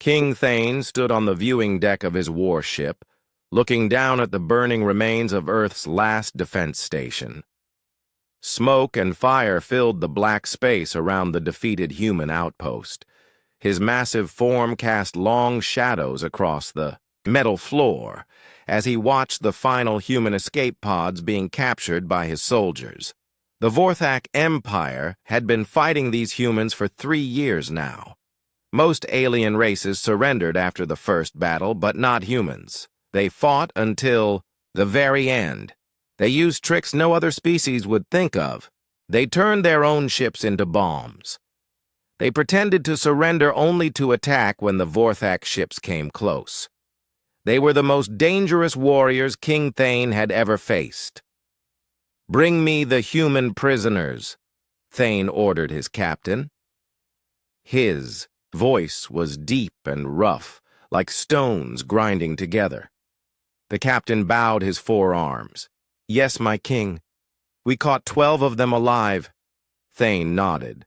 King Thane stood on the viewing deck of his warship, looking down at the burning remains of Earth's last defense station. Smoke and fire filled the black space around the defeated human outpost. His massive form cast long shadows across the metal floor as he watched the final human escape pods being captured by his soldiers. The Vorthak Empire had been fighting these humans for 3 years now. Most alien races surrendered after the first battle, but not humans. They fought until the very end. They used tricks no other species would think of. They turned their own ships into bombs. They pretended to surrender only to attack when the Vorthak ships came close. They were the most dangerous warriors King Thane had ever faced. "Bring me the human prisoners," Thane ordered his captain. His voice was deep and rough, like stones grinding together. The captain bowed his forearms. "Yes, my king. We caught 12 of them alive." Thane nodded.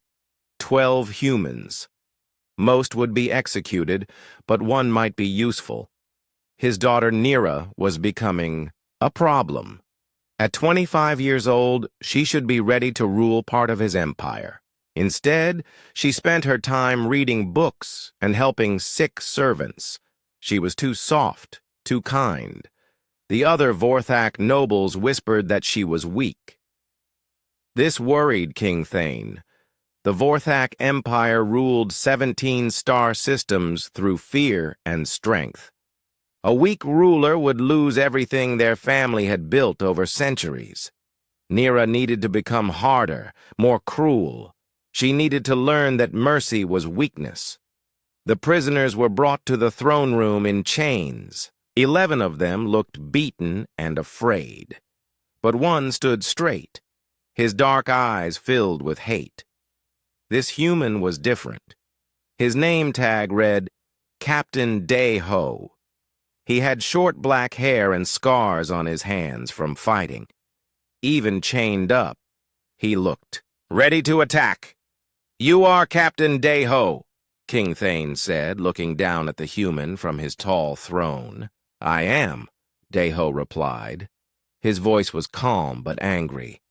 12 humans. Most would be executed, but one might be useful. His daughter Nira was becoming a problem. At 25 years old, she should be ready to rule part of his empire. Instead, she spent her time reading books and helping sick servants. She was too soft, too kind. The other Vorthak nobles whispered that she was weak. This worried King Thane. The Vorthak Empire ruled 17 star systems through fear and strength. A weak ruler would lose everything their family had built over centuries. Nira needed to become harder, more cruel. She needed to learn that mercy was weakness. The prisoners were brought to the throne room in chains. 11 of them looked beaten and afraid. But one stood straight, his dark eyes filled with hate. This human was different. His name tag read, Captain Day-Ho. He had short black hair and scars on his hands from fighting. Even chained up, he looked ready to attack. "You are Captain Day-Ho," King Thane said, looking down at the human from his tall throne. "I am," Day-Ho replied. His voice was calm but angry.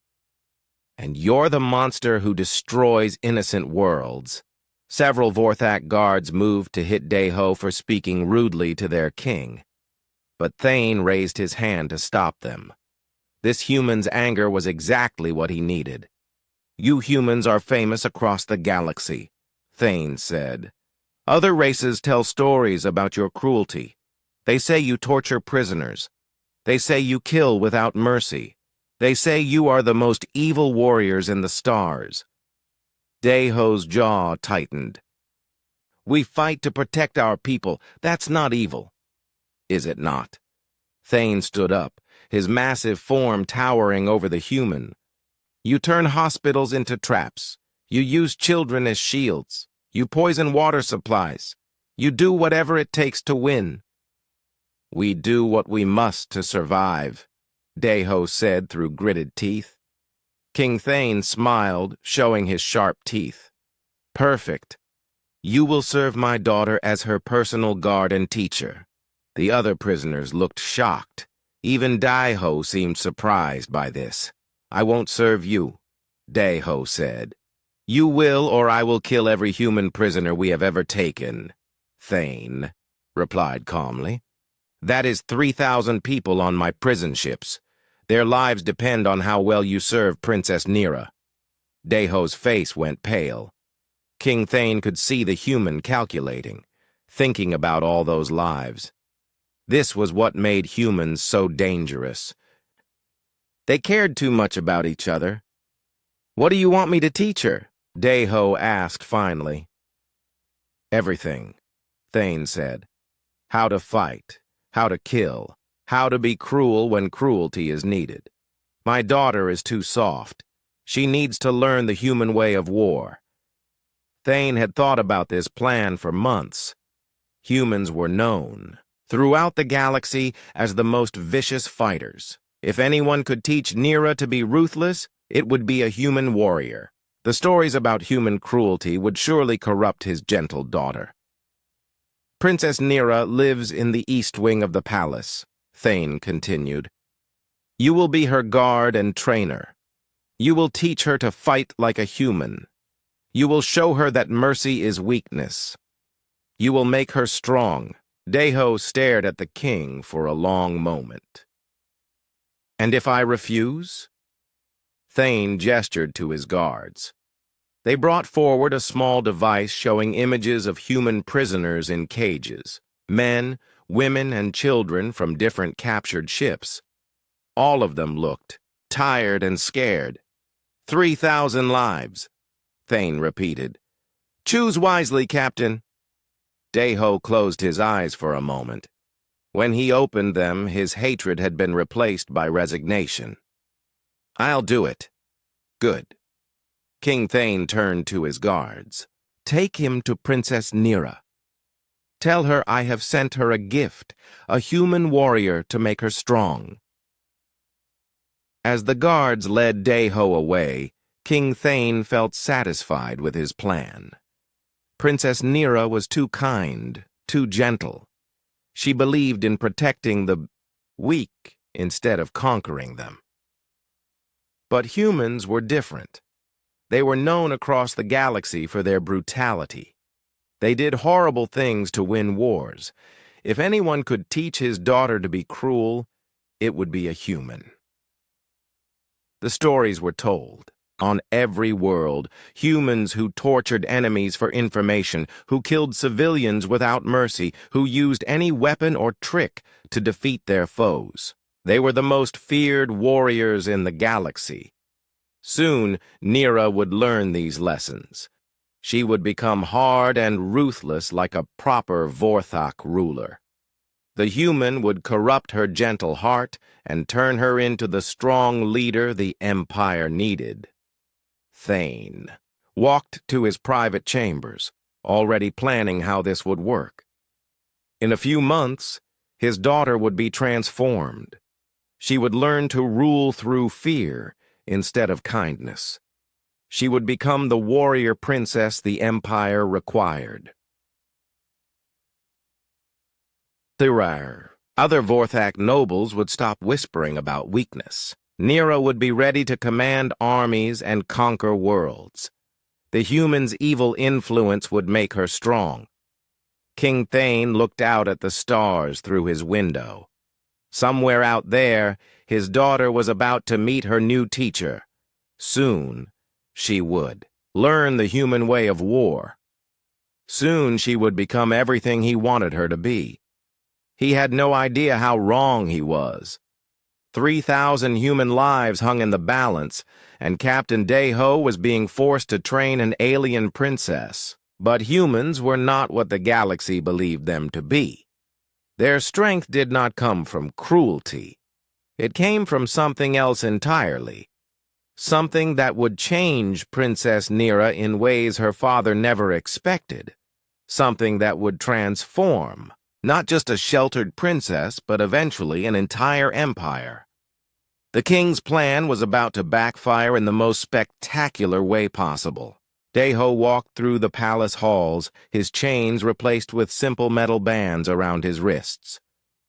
"And you're the monster who destroys innocent worlds." Several Vorthak guards moved to hit Day-Ho for speaking rudely to their king. But Thane raised his hand to stop them. This human's anger was exactly what he needed. "You humans are famous across the galaxy," Thane said. "Other races tell stories about your cruelty. They say you torture prisoners. They say you kill without mercy. They say you are the most evil warriors in the stars." Day-Ho's jaw tightened. "We fight to protect our people. That's not evil." "Is it not?" Thane stood up, his massive form towering over the human. "You turn hospitals into traps. You use children as shields. You poison water supplies. You do whatever it takes to win." "We do what we must to survive," Day-Ho said through gritted teeth. King Thane smiled, showing his sharp teeth. "Perfect. You will serve my daughter as her personal guard and teacher." The other prisoners looked shocked. Even Day-Ho seemed surprised by this. "I won't serve you," Day-Ho said. "You will, or I will kill every human prisoner we have ever taken," Thane replied calmly. "That is 3,000 people on my prison ships. Their lives depend on how well you serve Princess Nira." Day-Ho's face went pale. King Thane could see the human calculating, thinking about all those lives. This was what made humans so dangerous. They cared too much about each other. "What do you want me to teach her?" Day-Ho asked finally. "Everything," Thane said. "How to fight, how to kill, how to be cruel when cruelty is needed. My daughter is too soft. She needs to learn the human way of war." Thane had thought about this plan for months. Humans were known throughout the galaxy as the most vicious fighters. If anyone could teach Nira to be ruthless, it would be a human warrior. The stories about human cruelty would surely corrupt his gentle daughter. Princess Nera lives in the east wing of the palace, Thane continued. You will be her guard and trainer. You will teach her to fight like a human. You will show her that mercy is weakness. You will make her strong. Deho stared at the king for a long moment. And if I refuse? Thane gestured to his guards. They brought forward a small device showing images of human prisoners in cages, men, women, and children from different captured ships. All of them looked tired and scared. 3,000 lives, Thane repeated. Choose wisely, Captain. Deho closed his eyes for a moment. When he opened them, his hatred had been replaced by resignation. I'll do it. Good. King Thane turned to his guards. Take him to Princess Nera. Tell her I have sent her a gift, a human warrior to make her strong. As the guards led Deho away, King Thane felt satisfied with his plan. Princess Nera was too kind, too gentle. She believed in protecting the weak instead of conquering them. But humans were different. They were known across the galaxy for their brutality. They did horrible things to win wars. If anyone could teach his daughter to be cruel, it would be a human. The stories were told. On every world, humans who tortured enemies for information, who killed civilians without mercy, who used any weapon or trick to defeat their foes. They were the most feared warriors in the galaxy. Soon, Nera would learn these lessons. She would become hard and ruthless like a proper Vorthok ruler. The human would corrupt her gentle heart and turn her into the strong leader the Empire needed. Thane walked to his private chambers, already planning how this would work. In a few months, his daughter would be transformed. She would learn to rule through fear instead of kindness. She would become the warrior princess the Empire required. Other Vorthak nobles would stop whispering about weakness. Nera would be ready to command armies and conquer worlds. The human's evil influence would make her strong. King Thane looked out at the stars through his window. Somewhere out there, his daughter was about to meet her new teacher. Soon, she would learn the human way of war. Soon she would become everything he wanted her to be. He had no idea how wrong he was. 3,000 human lives hung in the balance, and Captain Deho was being forced to train an alien princess. But humans were not what the galaxy believed them to be. Their strength did not come from cruelty. It came from something else entirely. Something that would change Princess Nera in ways her father never expected. Something that would transform not just a sheltered princess, but eventually an entire empire. The king's plan was about to backfire in the most spectacular way possible. Deho walked through the palace halls, his chains replaced with simple metal bands around his wrists.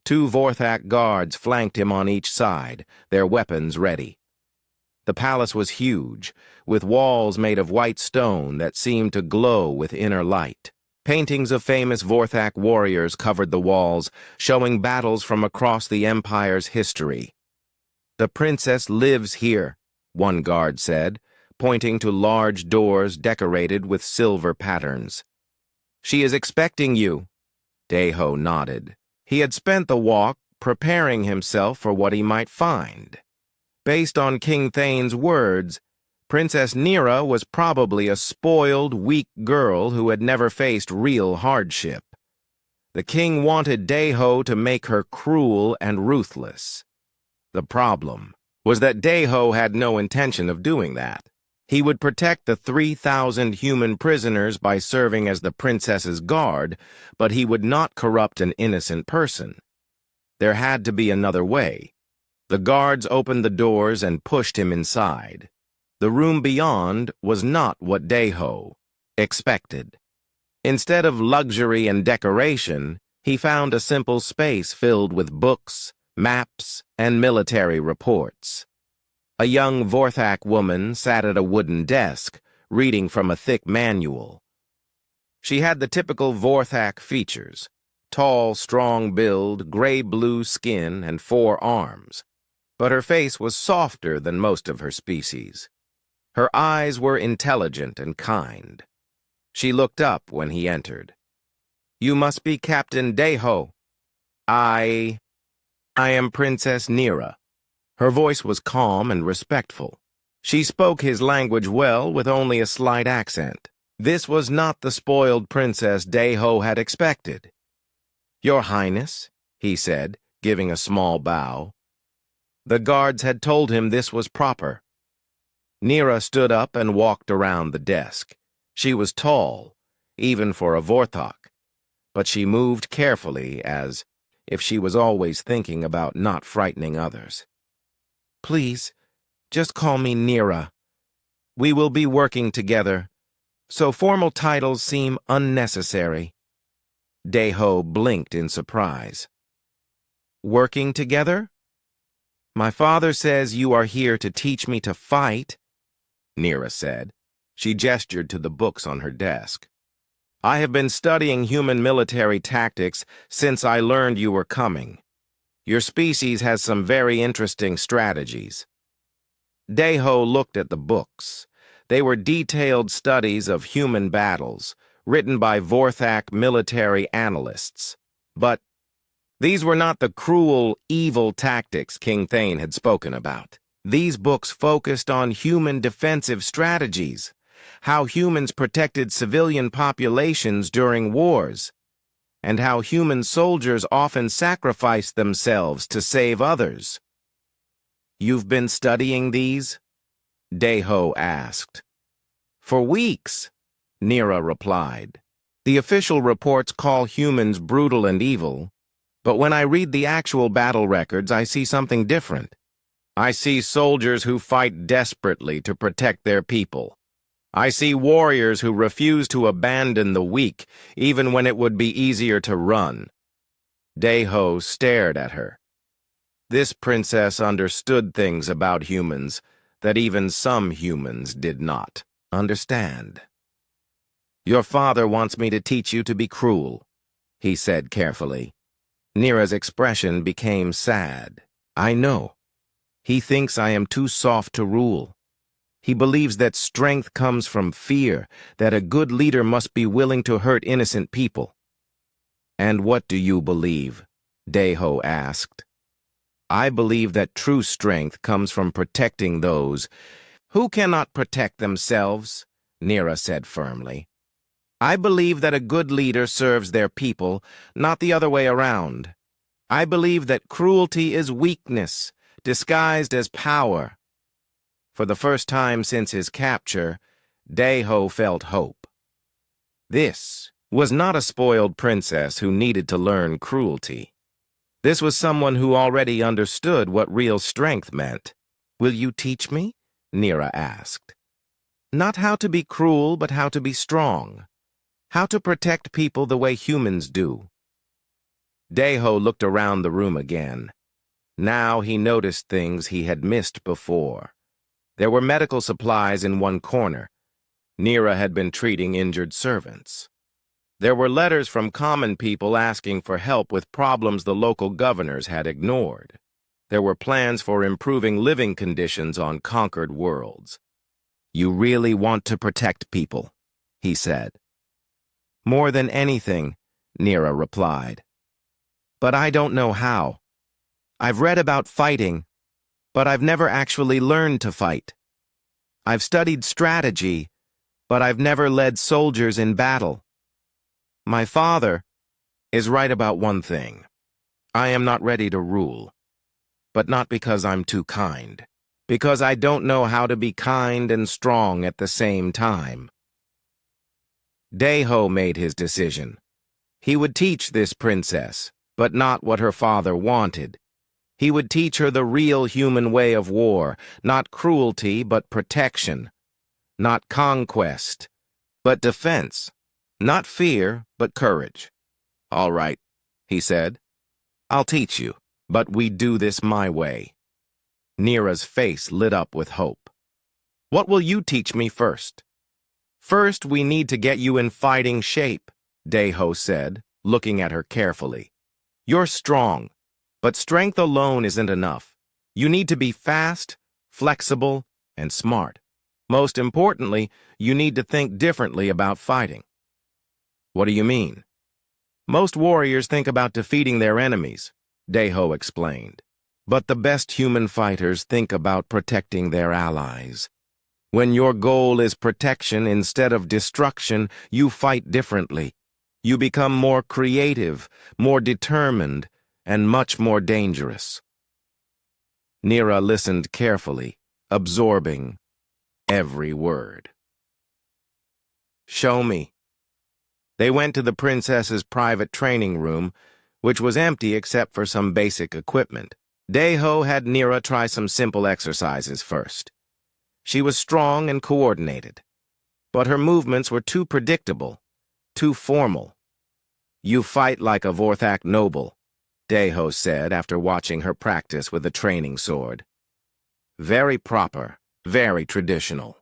2 Vorthak guards flanked him on each side, their weapons ready. The palace was huge, with walls made of white stone that seemed to glow with inner light. Paintings of famous Vorthak warriors covered the walls, showing battles from across the Empire's history. The princess lives here, one guard said, pointing to large doors decorated with silver patterns. She is expecting you. Deho nodded. He had spent the walk preparing himself for what he might find. Based on King Thane's words, Princess Nera was probably a spoiled, weak girl who had never faced real hardship. The king wanted Deho to make her cruel and ruthless. The problem was that Deho had no intention of doing that. He would protect the 3,000 human prisoners by serving as the princess's guard, but he would not corrupt an innocent person. There had to be another way. The guards opened the doors and pushed him inside. The room beyond was not what Deho expected. Instead of luxury and decoration, he found a simple space filled with books, maps, and military reports. A young Vorthak woman sat at a wooden desk, reading from a thick manual. She had the typical Vorthak features: tall, strong build, gray-blue skin, and 4 arms. But her face was softer than most of her species. Her eyes were intelligent and kind. She looked up when he entered. "You must be Captain Deho." I am Princess Nira." Her voice was calm and respectful. She spoke his language well with only a slight accent. This was not the spoiled Princess Deho had expected. "Your Highness," he said, giving a small bow. The guards had told him this was proper. Nira stood up and walked around the desk. She was tall, even for a Vorthok, but she moved carefully as if she was always thinking about not frightening others. "Please, just call me Nira. We will be working together, so formal titles seem unnecessary." Deho blinked in surprise. "Working together? My father says you are here to teach me to fight," Nira said. She gestured to the books on her desk. "I have been studying human military tactics since I learned you were coming. Your species has some very interesting strategies." Deho looked at the books. They were detailed studies of human battles, written by Vorthak military analysts. But these were not the cruel, evil tactics King Thane had spoken about. These books focused on human defensive strategies, how humans protected civilian populations during wars, and how human soldiers often sacrificed themselves to save others. "You've been studying these?" Deho asked. "For weeks," Nira replied. "The official reports call humans brutal and evil, but when I read the actual battle records, I see something different. I see soldiers who fight desperately to protect their people. I see warriors who refuse to abandon the weak, even when it would be easier to run." Deho stared at her. This princess understood things about humans that even some humans did not understand. "Your father wants me to teach you to be cruel," he said carefully. Nira's expression became sad. "I know. He thinks I am too soft to rule. He believes that strength comes from fear, that a good leader must be willing to hurt innocent people." "And what do you believe?" Deho asked. "I believe that true strength comes from protecting those who cannot protect themselves," Nira said firmly. "I believe that a good leader serves their people, not the other way around. I believe that cruelty is weakness, disguised as power." For the first time since his capture, Deho felt hope. This was not a spoiled princess who needed to learn cruelty. This was someone who already understood what real strength meant. "Will you teach me?" Nira asked. "Not how to be cruel, but how to be strong. How to protect people the way humans do." Deho looked around the room again. Now he noticed things he had missed before. There were medical supplies in one corner. Nira had been treating injured servants. There were letters from common people asking for help with problems the local governors had ignored. There were plans for improving living conditions on conquered worlds. "You really want to protect people," he said. "More than anything," Nira replied. "But I don't know how. I've read about fighting, but I've never actually learned to fight. I've studied strategy, but I've never led soldiers in battle. My father is right about one thing. I am not ready to rule, but not because I'm too kind, because I don't know how to be kind and strong at the same time." Deho made his decision. He would teach this princess, but not what her father wanted. He would teach her the real human way of war, not cruelty, but protection. Not conquest, but defense. Not fear, but courage. All right, he said. I'll teach you, but we do this my way. Nira's face lit up with hope. What will you teach me first? First, we need to get you in fighting shape, Deho said, looking at her carefully. You're strong, but strength alone isn't enough. You need to be fast, flexible, and smart. Most importantly, you need to think differently about fighting. What do you mean? Most warriors think about defeating their enemies, Deho explained. But the best human fighters think about protecting their allies. When your goal is protection instead of destruction, you fight differently. You become more creative, more determined, and much more dangerous. Nira listened carefully, absorbing every word. Show me. They went to the princess's private training room, which was empty except for some basic equipment. Deho had Nira try some simple exercises first. She was strong and coordinated, but her movements were too predictable, too formal. You fight like a Vorthak noble, Deho said after watching her practice with a training sword. Very proper, very traditional.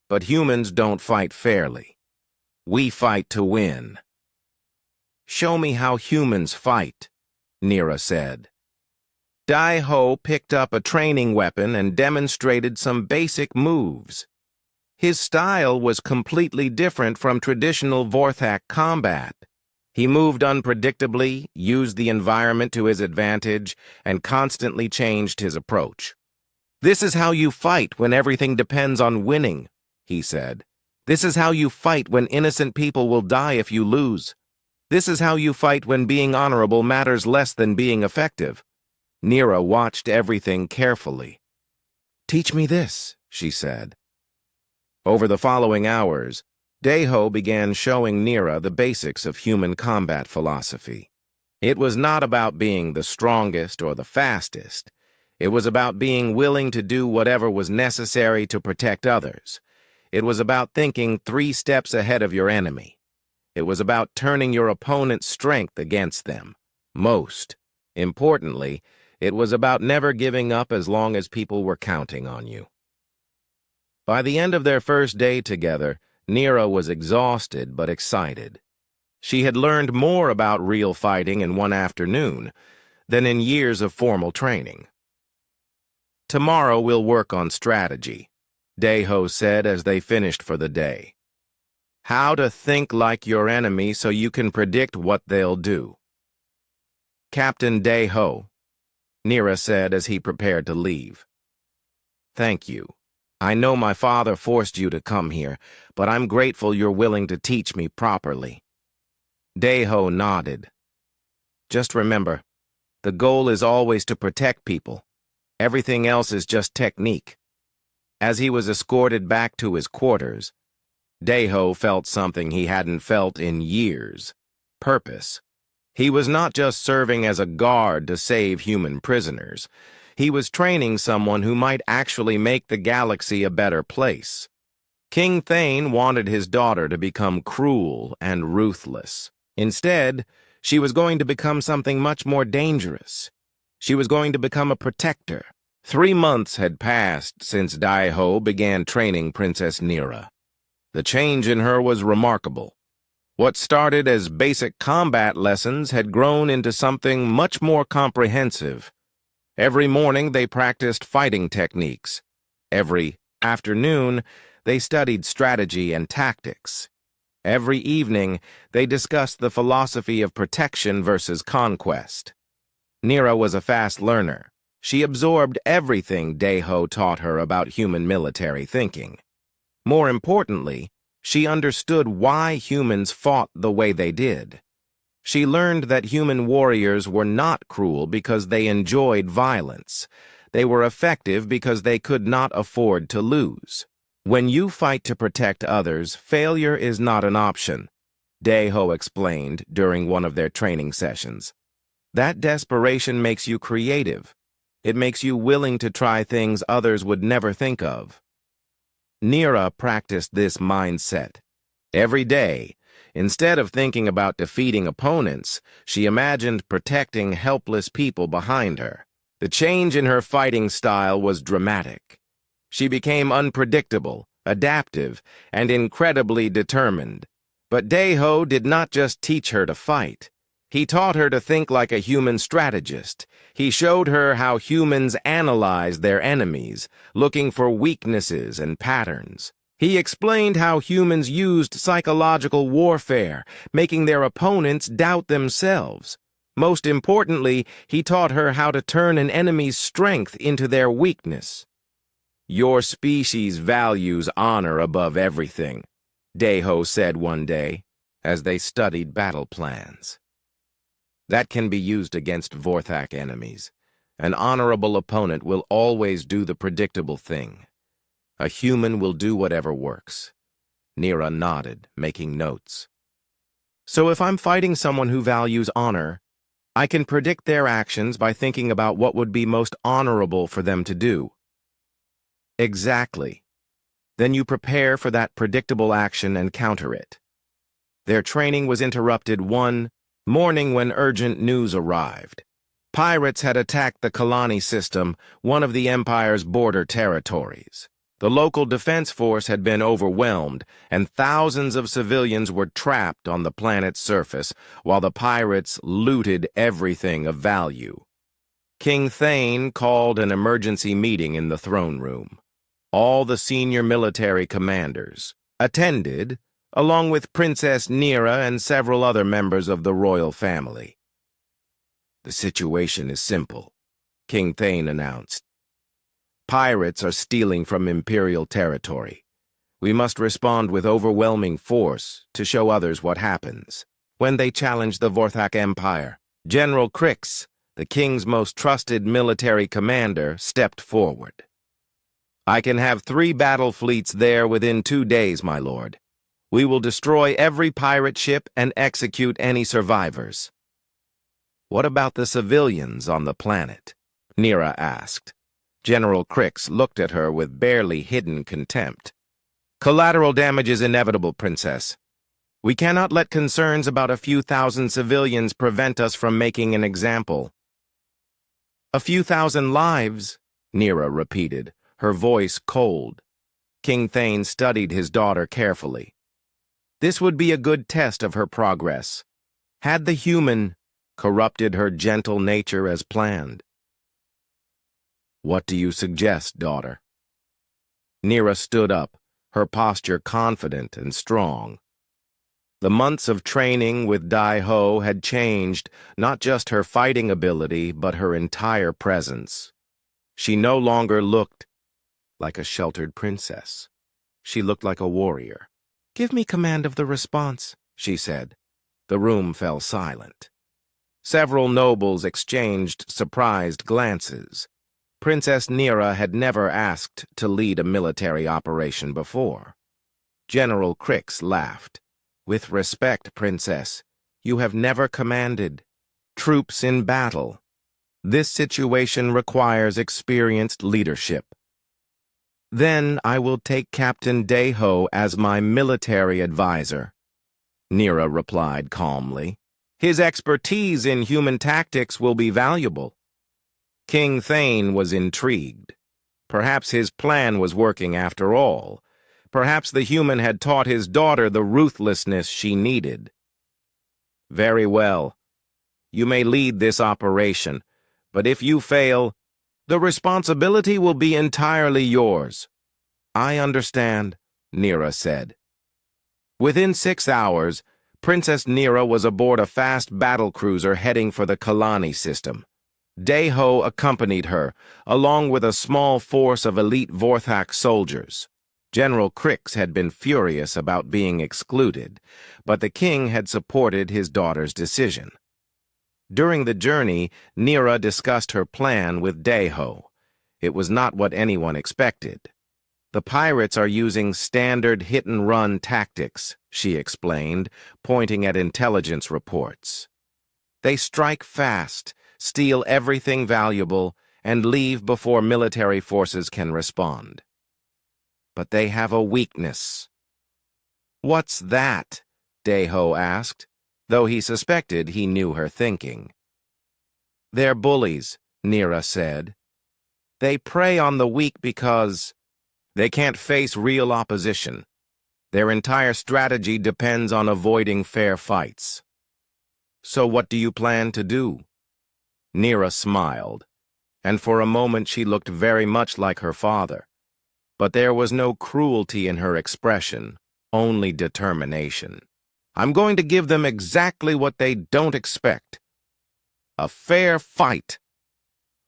But humans don't fight fairly. We fight to win. Show me how humans fight, Nira said. Deho picked up a training weapon and demonstrated some basic moves. His style was completely different from traditional Vorthak combat. He moved unpredictably, used the environment to his advantage, and constantly changed his approach. This is how you fight when everything depends on winning, he said. This is how you fight when innocent people will die if you lose. This is how you fight when being honorable matters less than being effective. Nira watched everything carefully. Teach me this, she said. Over the following hours, Deho began showing Nira the basics of human combat philosophy. It was not about being the strongest or the fastest. It was about being willing to do whatever was necessary to protect others. It was about thinking 3 steps ahead of your enemy. It was about turning your opponent's strength against them. Most importantly, it was about never giving up as long as people were counting on you. By the end of their first day together, Nira was exhausted but excited. She had learned more about real fighting in one afternoon than in years of formal training. Tomorrow we'll work on strategy, Deho said as they finished for the day. How to think like your enemy so you can predict what they'll do. Captain Deho, Nira said as he prepared to leave. Thank you. I know my father forced you to come here, but I'm grateful you're willing to teach me properly. Deho nodded. Just remember, the goal is always to protect people. Everything else is just technique. As he was escorted back to his quarters, Deho felt something he hadn't felt in years. Purpose. He was not just serving as a guard to save human prisoners. He was training someone who might actually make the galaxy a better place. King Thane wanted his daughter to become cruel and ruthless. Instead, she was going to become something much more dangerous. She was going to become a protector. 3 months had passed since Deho began training Princess Nira. The change in her was remarkable. What started as basic combat lessons had grown into something much more comprehensive. Every morning they practiced fighting techniques. Every afternoon they studied strategy and tactics. Every evening they discussed the philosophy of protection versus conquest. Nira was a fast learner. She absorbed everything Deho taught her about human military thinking. More importantly, she understood why humans fought the way they did. She learned that human warriors were not cruel because they enjoyed violence. They were effective because they could not afford to lose. When you fight to protect others, failure is not an option, Deho explained during one of their training sessions. That desperation makes you creative. It makes you willing to try things others would never think of. Nira practiced this mindset. Every day, Instead of thinking about defeating opponents, she imagined protecting helpless people behind her. The change in her fighting style was dramatic. She became unpredictable, adaptive, and incredibly determined. But Daeho did not just teach her to fight. He taught her to think like a human strategist. He showed her how humans analyze their enemies, looking for weaknesses and patterns. He explained how humans used psychological warfare, making their opponents doubt themselves. Most importantly, he taught her how to turn an enemy's strength into their weakness. "Your species values honor above everything," Daeho said one day, as they studied battle plans. "That can be used against Vorthak enemies. An honorable opponent will always do the predictable thing. A human will do whatever works." Nira nodded, making notes. "So if I'm fighting someone who values honor, I can predict their actions by thinking about what would be most honorable for them to do." "Exactly. Then you prepare for that predictable action and counter it." Their training was interrupted one morning when urgent news arrived. Pirates had attacked the Kalani system, one of the Empire's border territories. The local defense force had been overwhelmed, and thousands of civilians were trapped on the planet's surface, while the pirates looted everything of value. King Thane called an emergency meeting in the throne room. All the senior military commanders attended, along with Princess Nira and several other members of the royal family. "The situation is simple," King Thane announced. "Pirates are stealing from Imperial territory. We must respond with overwhelming force to show others what happens when they challenge the Vorthak Empire." General Krix, the king's most trusted military commander, stepped forward. "I can have 3 battle fleets there within 2 days, my lord. We will destroy every pirate ship and execute any survivors." "What about the civilians on the planet?" Nira asked. General Krix looked at her with barely hidden contempt. "Collateral damage is inevitable, Princess. We cannot let concerns about a few thousand civilians prevent us from making an example." "A few thousand lives," Nira repeated, her voice cold. King Thane studied his daughter carefully. This would be a good test of her progress. Had the human corrupted her gentle nature as planned? "What do you suggest, daughter?" Nira stood up, her posture confident and strong. The months of training with Daeho had changed not just her fighting ability, but her entire presence. She no longer looked like a sheltered princess. She looked like a warrior. "Give me command of the response," she said. The room fell silent. Several nobles exchanged surprised glances. Princess Nira had never asked to lead a military operation before. General Krix laughed. "With respect, Princess, you have never commanded troops in battle. This situation requires experienced leadership." "Then I will take Captain Daeho as my military advisor," Nira replied calmly. "His expertise in human tactics will be valuable." King Thane was intrigued. Perhaps his plan was working after all. Perhaps the human had taught his daughter the ruthlessness she needed. "Very well. You may lead this operation, but if you fail, the responsibility will be entirely yours." "I understand," Nira said. Within 6 hours, Princess Nira was aboard a fast battlecruiser heading for the Kalani system. Daeho accompanied her, along with a small force of elite Vorthak soldiers. General Krix had been furious about being excluded, but the king had supported his daughter's decision. During the journey, Nira discussed her plan with Daeho. It was not what anyone expected. "The pirates are using standard hit-and-run tactics," she explained, pointing at intelligence reports. "They strike fast, steal everything valuable, and leave before military forces can respond. But they have a weakness." "What's that?" Deho asked, though he suspected he knew her thinking. "They're bullies," Nira said. "They prey on the weak because they can't face real opposition. Their entire strategy depends on avoiding fair fights." "So what do you plan to do?" Nira smiled, and for a moment she looked very much like her father. But there was no cruelty in her expression, only determination. "I'm going to give them exactly what they don't expect. A fair fight."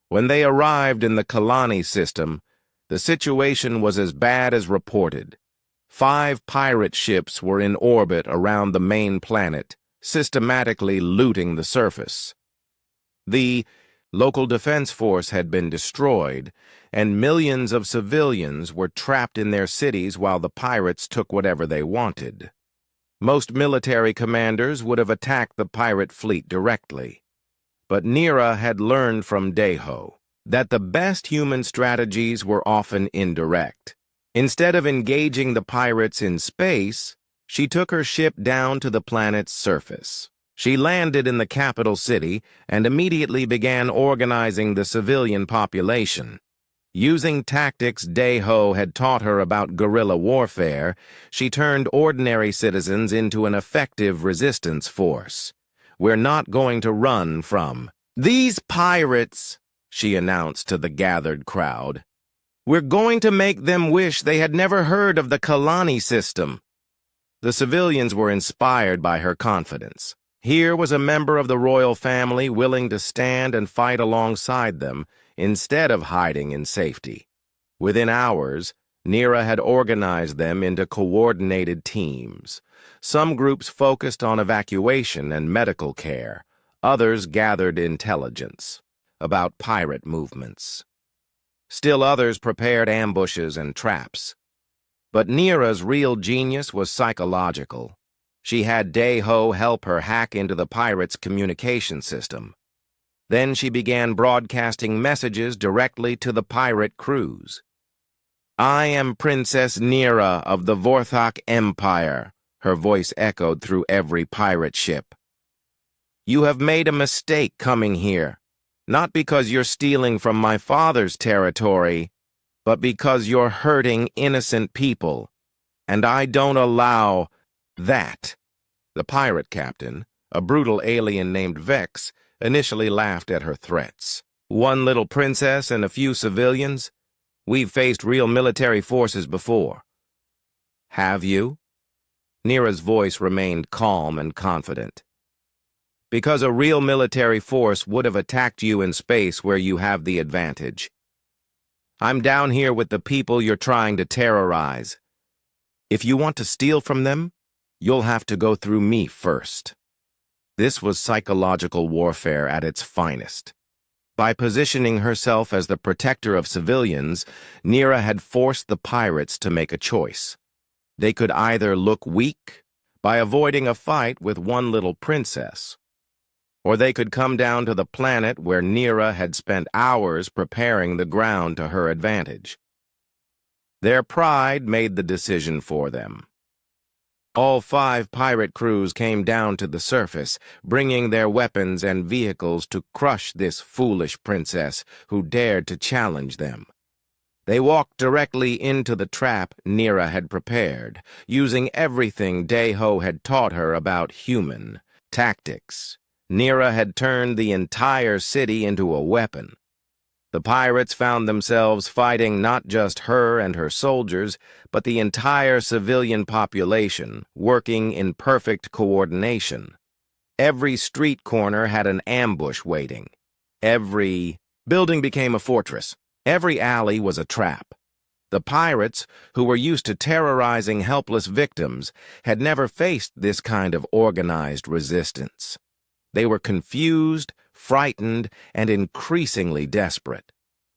When they arrived in the Kalani system, the situation was as bad as reported. 5 pirate ships were in orbit around the main planet, systematically looting the surface. The local defense force had been destroyed, and millions of civilians were trapped in their cities while the pirates took whatever they wanted. Most military commanders would have attacked the pirate fleet directly. But Nira had learned from Deho that the best human strategies were often indirect. Instead of engaging the pirates in space, she took her ship down to the planet's surface. She landed in the capital city and immediately began organizing the civilian population. Using tactics Deho had taught her about guerrilla warfare, she turned ordinary citizens into an effective resistance force. "We're not going to run from these pirates," she announced to the gathered crowd. "We're going to make them wish they had never heard of the Kalani system." The civilians were inspired by her confidence. Here was a member of the royal family willing to stand and fight alongside them instead of hiding in safety. Within hours, Nira had organized them into coordinated teams. Some groups focused on evacuation and medical care. Others gathered intelligence about pirate movements. Still others prepared ambushes and traps. But Nira's real genius was psychological. She had Deho help her hack into the pirates' communication system. Then she began broadcasting messages directly to the pirate crews. "I am Princess Nira of the Vorthok Empire," her voice echoed through every pirate ship. "You have made a mistake coming here, not because you're stealing from my father's territory, but because you're hurting innocent people, and I don't allow that." The pirate captain, a brutal alien named Vex, initially laughed at her threats. "One little princess and a few civilians? We've faced real military forces before." "Have you?" Nira's voice remained calm and confident. "Because a real military force would have attacked you in space where you have the advantage. I'm down here with the people you're trying to terrorize. If you want to steal from them, you'll have to go through me first." This was psychological warfare at its finest. By positioning herself as the protector of civilians, Nira had forced the pirates to make a choice. They could either look weak by avoiding a fight with one little princess, or they could come down to the planet where Nira had spent hours preparing the ground to her advantage. Their pride made the decision for them. All 5 pirate crews came down to the surface, bringing their weapons and vehicles to crush this foolish princess who dared to challenge them. They walked directly into the trap Nira had prepared, using everything Deho had taught her about human tactics. Nira had turned the entire city into a weapon. The pirates found themselves fighting not just her and her soldiers, but the entire civilian population, working in perfect coordination. Every street corner had an ambush waiting. Every building became a fortress. Every alley was a trap. The pirates, who were used to terrorizing helpless victims, had never faced this kind of organized resistance. They were confused, frightened, and increasingly desperate.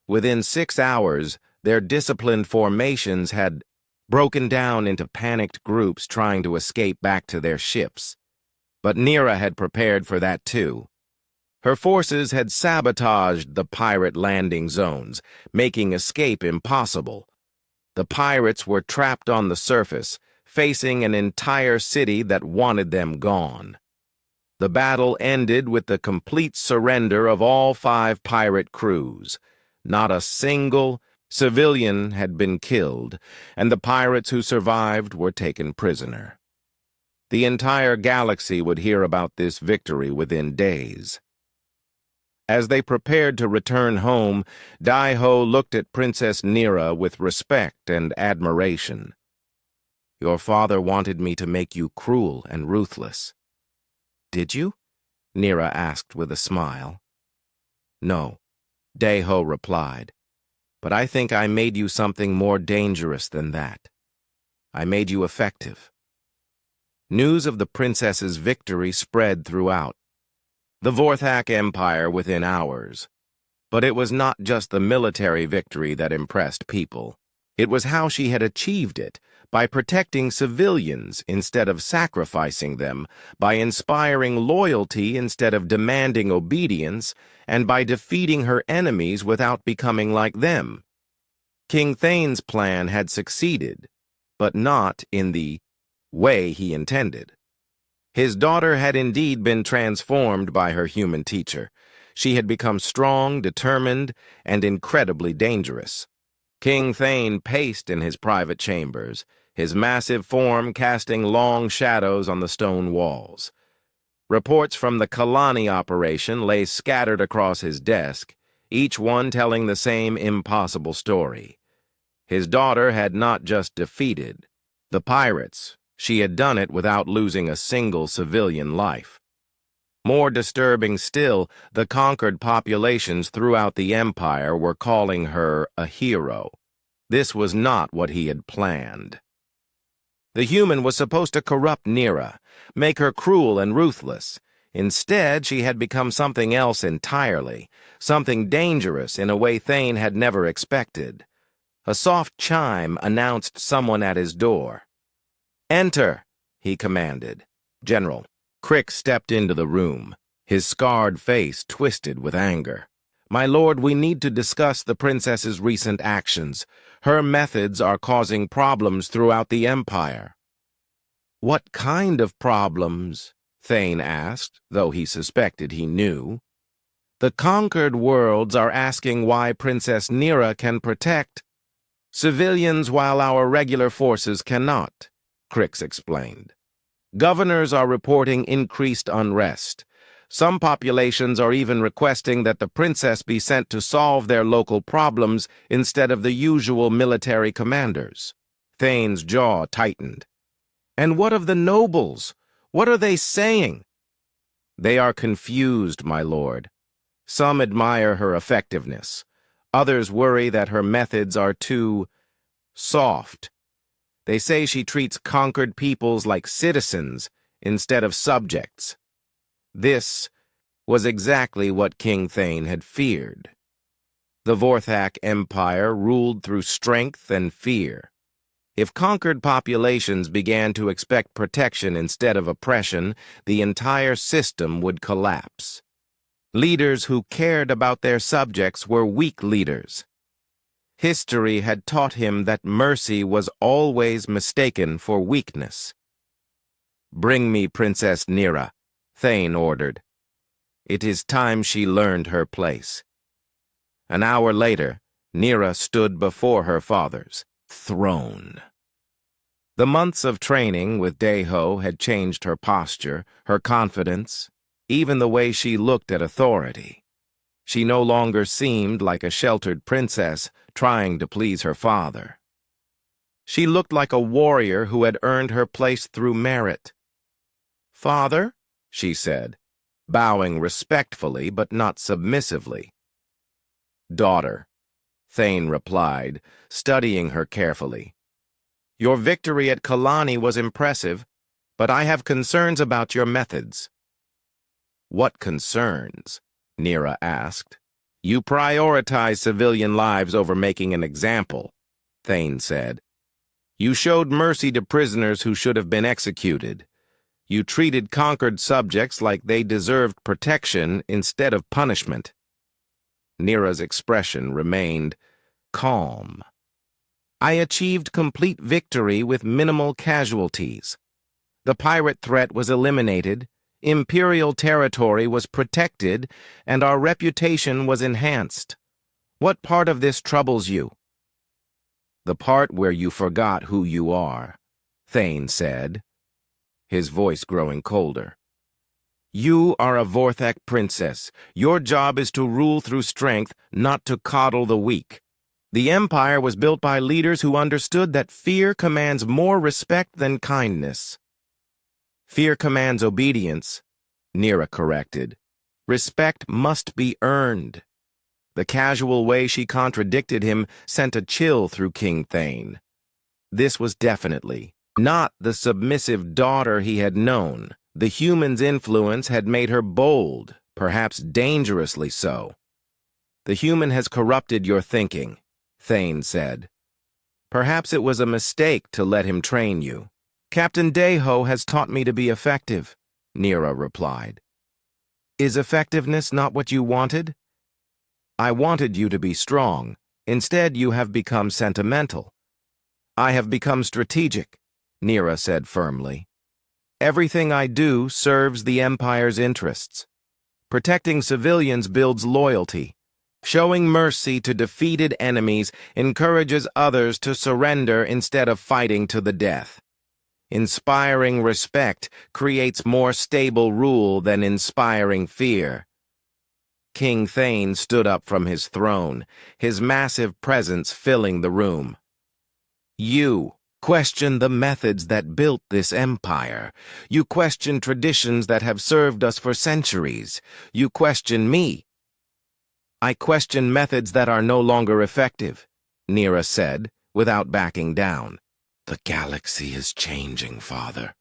Within 6 hours, their disciplined formations had broken down into panicked groups trying to escape back to their ships. But Nira had prepared for that too. Her forces had sabotaged the pirate landing zones, making escape impossible. The pirates were trapped on the surface, facing an entire city that wanted them gone. The battle ended with the complete surrender of all 5 pirate crews. Not a single civilian had been killed, and the pirates who survived were taken prisoner. The entire galaxy would hear about this victory within days. As they prepared to return home, Dai-Ho looked at Princess Nira with respect and admiration. "Your father wanted me to make you cruel and ruthless." "Did you?" Nira asked with a smile. "No," Dai-Ho replied. "But I think I made you something more dangerous than that. I made you effective." News of the princess's victory spread throughout the Vorthak Empire within hours. But it was not just the military victory that impressed people. It was how she had achieved it, by protecting civilians instead of sacrificing them, by inspiring loyalty instead of demanding obedience, and by defeating her enemies without becoming like them. King Thane's plan had succeeded, but not in the way he intended. His daughter had indeed been transformed by her human teacher. She had become strong, determined, and incredibly dangerous. King Thane paced in his private chambers, his massive form casting long shadows on the stone walls. Reports from the Kalani operation lay scattered across his desk, each one telling the same impossible story. His daughter had not just defeated the pirates, she had done it without losing a single civilian life. More disturbing still, the conquered populations throughout the empire were calling her a hero. This was not what he had planned. The human was supposed to corrupt Nira, make her cruel and ruthless. Instead, she had become something else entirely, something dangerous in a way Thane had never expected. A soft chime announced someone at his door. "Enter," he commanded. "General." Crick stepped into the room, his scarred face twisted with anger. "My lord, we need to discuss the princess's recent actions. Her methods are causing problems throughout the empire." "What kind of problems?" Thane asked, though he suspected he knew. "The conquered worlds are asking why Princess Nira can protect civilians while our regular forces cannot," Crix explained. "Governors are reporting increased unrest. Some populations are even requesting that the princess be sent to solve their local problems instead of the usual military commanders." Thane's jaw tightened. "And what of the nobles? What are they saying?" "They are confused, my lord. Some admire her effectiveness. Others worry that her methods are too soft. They say she treats conquered peoples like citizens instead of subjects." This was exactly what King Thane had feared. The Vorthak Empire ruled through strength and fear. If conquered populations began to expect protection instead of oppression, the entire system would collapse. Leaders who cared about their subjects were weak leaders. History had taught him that mercy was always mistaken for weakness. "Bring me Princess Nira," Thane ordered. "It is time she learned her place." An hour later, Nira stood before her father's throne. The months of training with Dai-Ho had changed her posture, her confidence, even the way she looked at authority. She no longer seemed like a sheltered princess trying to please her father. She looked like a warrior who had earned her place through merit. "Father," she said, bowing respectfully but not submissively. "Daughter," Thane replied, studying her carefully. "Your victory at Kalani was impressive, but I have concerns about your methods." "What concerns?" Nira asked. "You prioritize civilian lives over making an example," Thane said. "You showed mercy to prisoners who should have been executed. You treated conquered subjects like they deserved protection instead of punishment." Nira's expression remained calm. I achieved complete victory with minimal casualties. The pirate threat was eliminated, Imperial territory was protected, and our reputation was enhanced. What part of this troubles you? The part where you forgot who you are, Thane said, his voice growing colder. You are a Vorthak princess. Your job is to rule through strength, not to coddle the weak. The Empire was built by leaders who understood that fear commands more respect than kindness. Fear commands obedience, Nira corrected. Respect must be earned. The casual way she contradicted him sent a chill through King Thane. This was definitely not the submissive daughter he had known. The human's influence had made her bold, perhaps dangerously so. The human has corrupted your thinking, Thane said. Perhaps it was a mistake to let him train you. Captain Deho has taught me to be effective, Nira replied. Is effectiveness not what you wanted? I wanted you to be strong. Instead, you have become sentimental. I have become strategic, Nira said firmly. Everything I do serves the Empire's interests. Protecting civilians builds loyalty. Showing mercy to defeated enemies encourages others to surrender instead of fighting to the death. Inspiring respect creates more stable rule than inspiring fear. King Thane stood up from his throne, his massive presence filling the room. You question the methods that built this empire. You question traditions that have served us for centuries. You question me. I question methods that are no longer effective, Nira said, without backing down. The galaxy is changing, Father.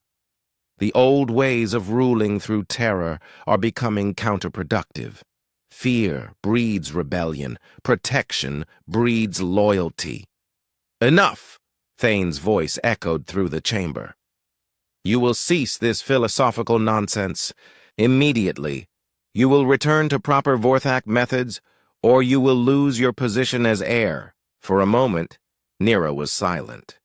The old ways of ruling through terror are becoming counterproductive. Fear breeds rebellion. Protection breeds loyalty. Enough! Thane's voice echoed through the chamber. You will cease this philosophical nonsense. Immediately. You will return to proper Vorthak methods, or you will lose your position as heir. For a moment, Nira was silent.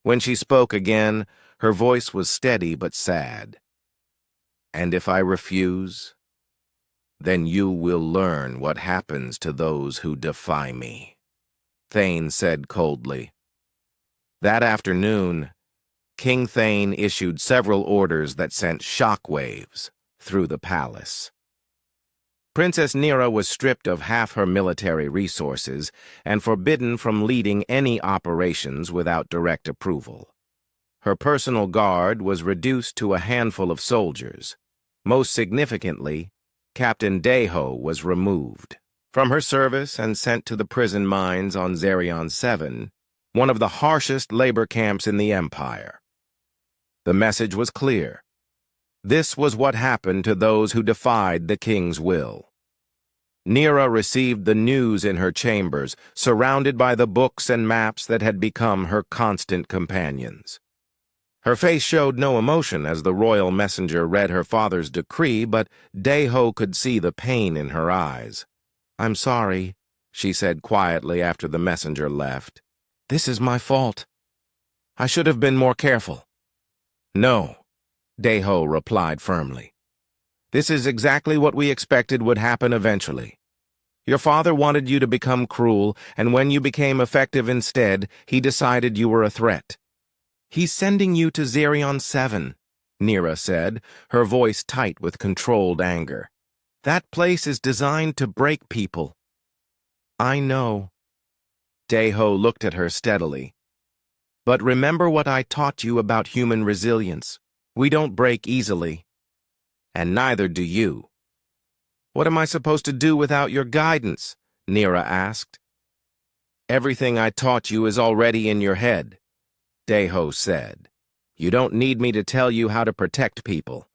When she spoke again, her voice was steady but sad. And if I refuse, then you will learn what happens to those who defy me, Thane said coldly. That afternoon, King Thane issued several orders that sent shockwaves through the palace. Princess Nira was stripped of half her military resources and forbidden from leading any operations without direct approval. Her personal guard was reduced to a handful of soldiers. Most significantly, Captain Deho was removed from her service and sent to the prison mines on Zerion 7, one of the harshest labor camps in the Empire. The message was clear. This was what happened to those who defied the king's will. Nira received the news in her chambers, surrounded by the books and maps that had become her constant companions. Her face showed no emotion as the royal messenger read her father's decree, but Deho could see the pain in her eyes. I'm sorry, she said quietly after the messenger left. This is my fault. I should have been more careful. No, Deho replied firmly. This is exactly what we expected would happen eventually. Your father wanted you to become cruel, and when you became effective instead, he decided you were a threat. He's sending you to Zerion 7, Nira said, her voice tight with controlled anger. That place is designed to break people. I know. Deho looked at her steadily. But remember what I taught you about human resilience. We don't break easily. And neither do you. What am I supposed to do without your guidance? Nira asked. Everything I taught you is already in your head, Deho said. You don't need me to tell you how to protect people.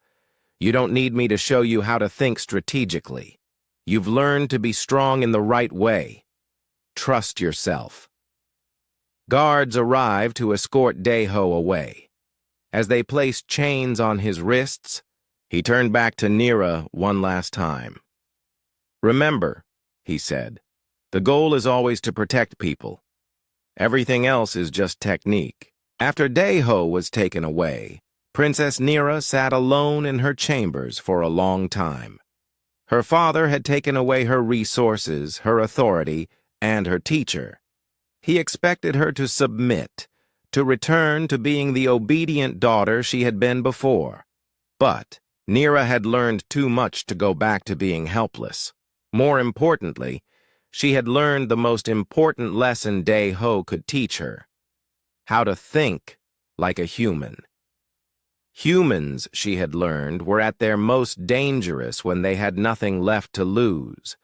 You don't need me to show you how to think strategically. You've learned to be strong in the right way. Trust yourself. Guards arrived to escort Deho away. As they placed chains on his wrists, he turned back to Nira one last time. Remember, he said, the goal is always to protect people. Everything else is just technique. After Daeho was taken away, Princess Nira sat alone in her chambers for a long time. Her father had taken away her resources, her authority, and her teacher. He expected her to submit, to return to being the obedient daughter she had been before. But Nira had learned too much to go back to being helpless. More importantly, she had learned the most important lesson Daeho could teach her: how to think like a human. Humans, she had learned, were at their most dangerous when they had nothing left to lose.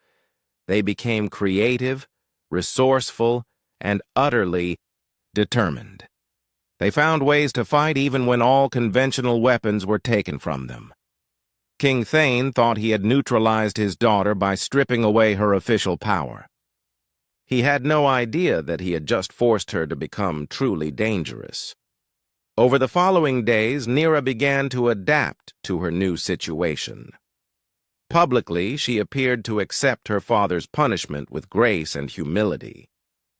They became creative, resourceful, and utterly determined. They found ways to fight even when all conventional weapons were taken from them. King Thane thought he had neutralized his daughter by stripping away her official power. He had no idea that he had just forced her to become truly dangerous. Over the following days, Nira began to adapt to her new situation. Publicly, she appeared to accept her father's punishment with grace and humility.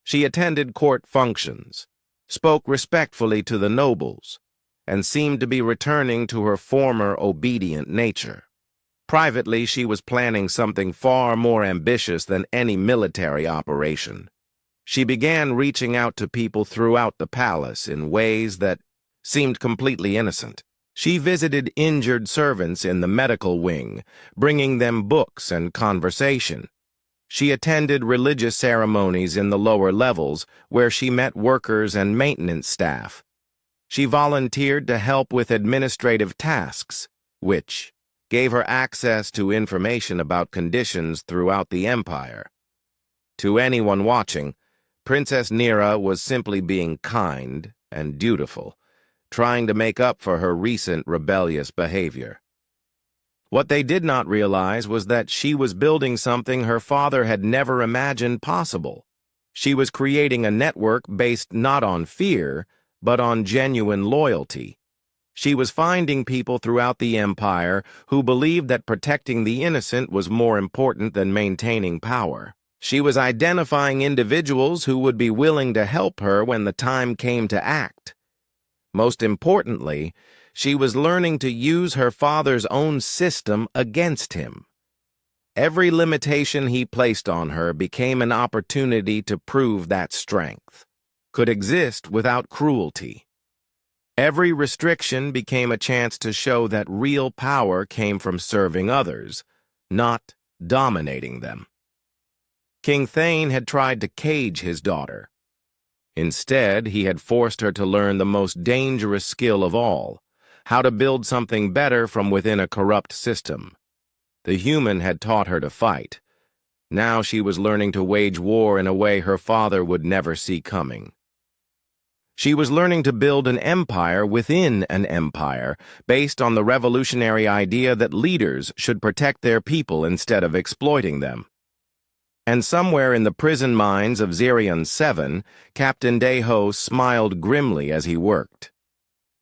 She attended court functions, spoke respectfully to the nobles, and seemed to be returning to her former obedient nature. Privately, she was planning something far more ambitious than any military operation. She began reaching out to people throughout the palace in ways that seemed completely innocent. She visited injured servants in the medical wing, bringing them books and conversation. She attended religious ceremonies in the lower levels, where she met workers and maintenance staff. She volunteered to help with administrative tasks, which gave her access to information about conditions throughout the empire. To anyone watching, Princess Nira was simply being kind and dutiful, trying to make up for her recent rebellious behavior. What they did not realize was that she was building something her father had never imagined possible. She was creating a network based not on fear, but on genuine loyalty. She was finding people throughout the empire who believed that protecting the innocent was more important than maintaining power. She was identifying individuals who would be willing to help her when the time came to act. Most importantly, she was learning to use her father's own system against him. Every limitation he placed on her became an opportunity to prove that strength could exist without cruelty. Every restriction became a chance to show that real power came from serving others, not dominating them. King Thane had tried to cage his daughter. Instead, he had forced her to learn the most dangerous skill of all: how to build something better from within a corrupt system. The human had taught her to fight. Now she was learning to wage war in a way her father would never see coming. She was learning to build an empire within an empire, based on the revolutionary idea that leaders should protect their people instead of exploiting them. And somewhere in the prison mines of Zerion 7, Captain Daeho smiled grimly as he worked.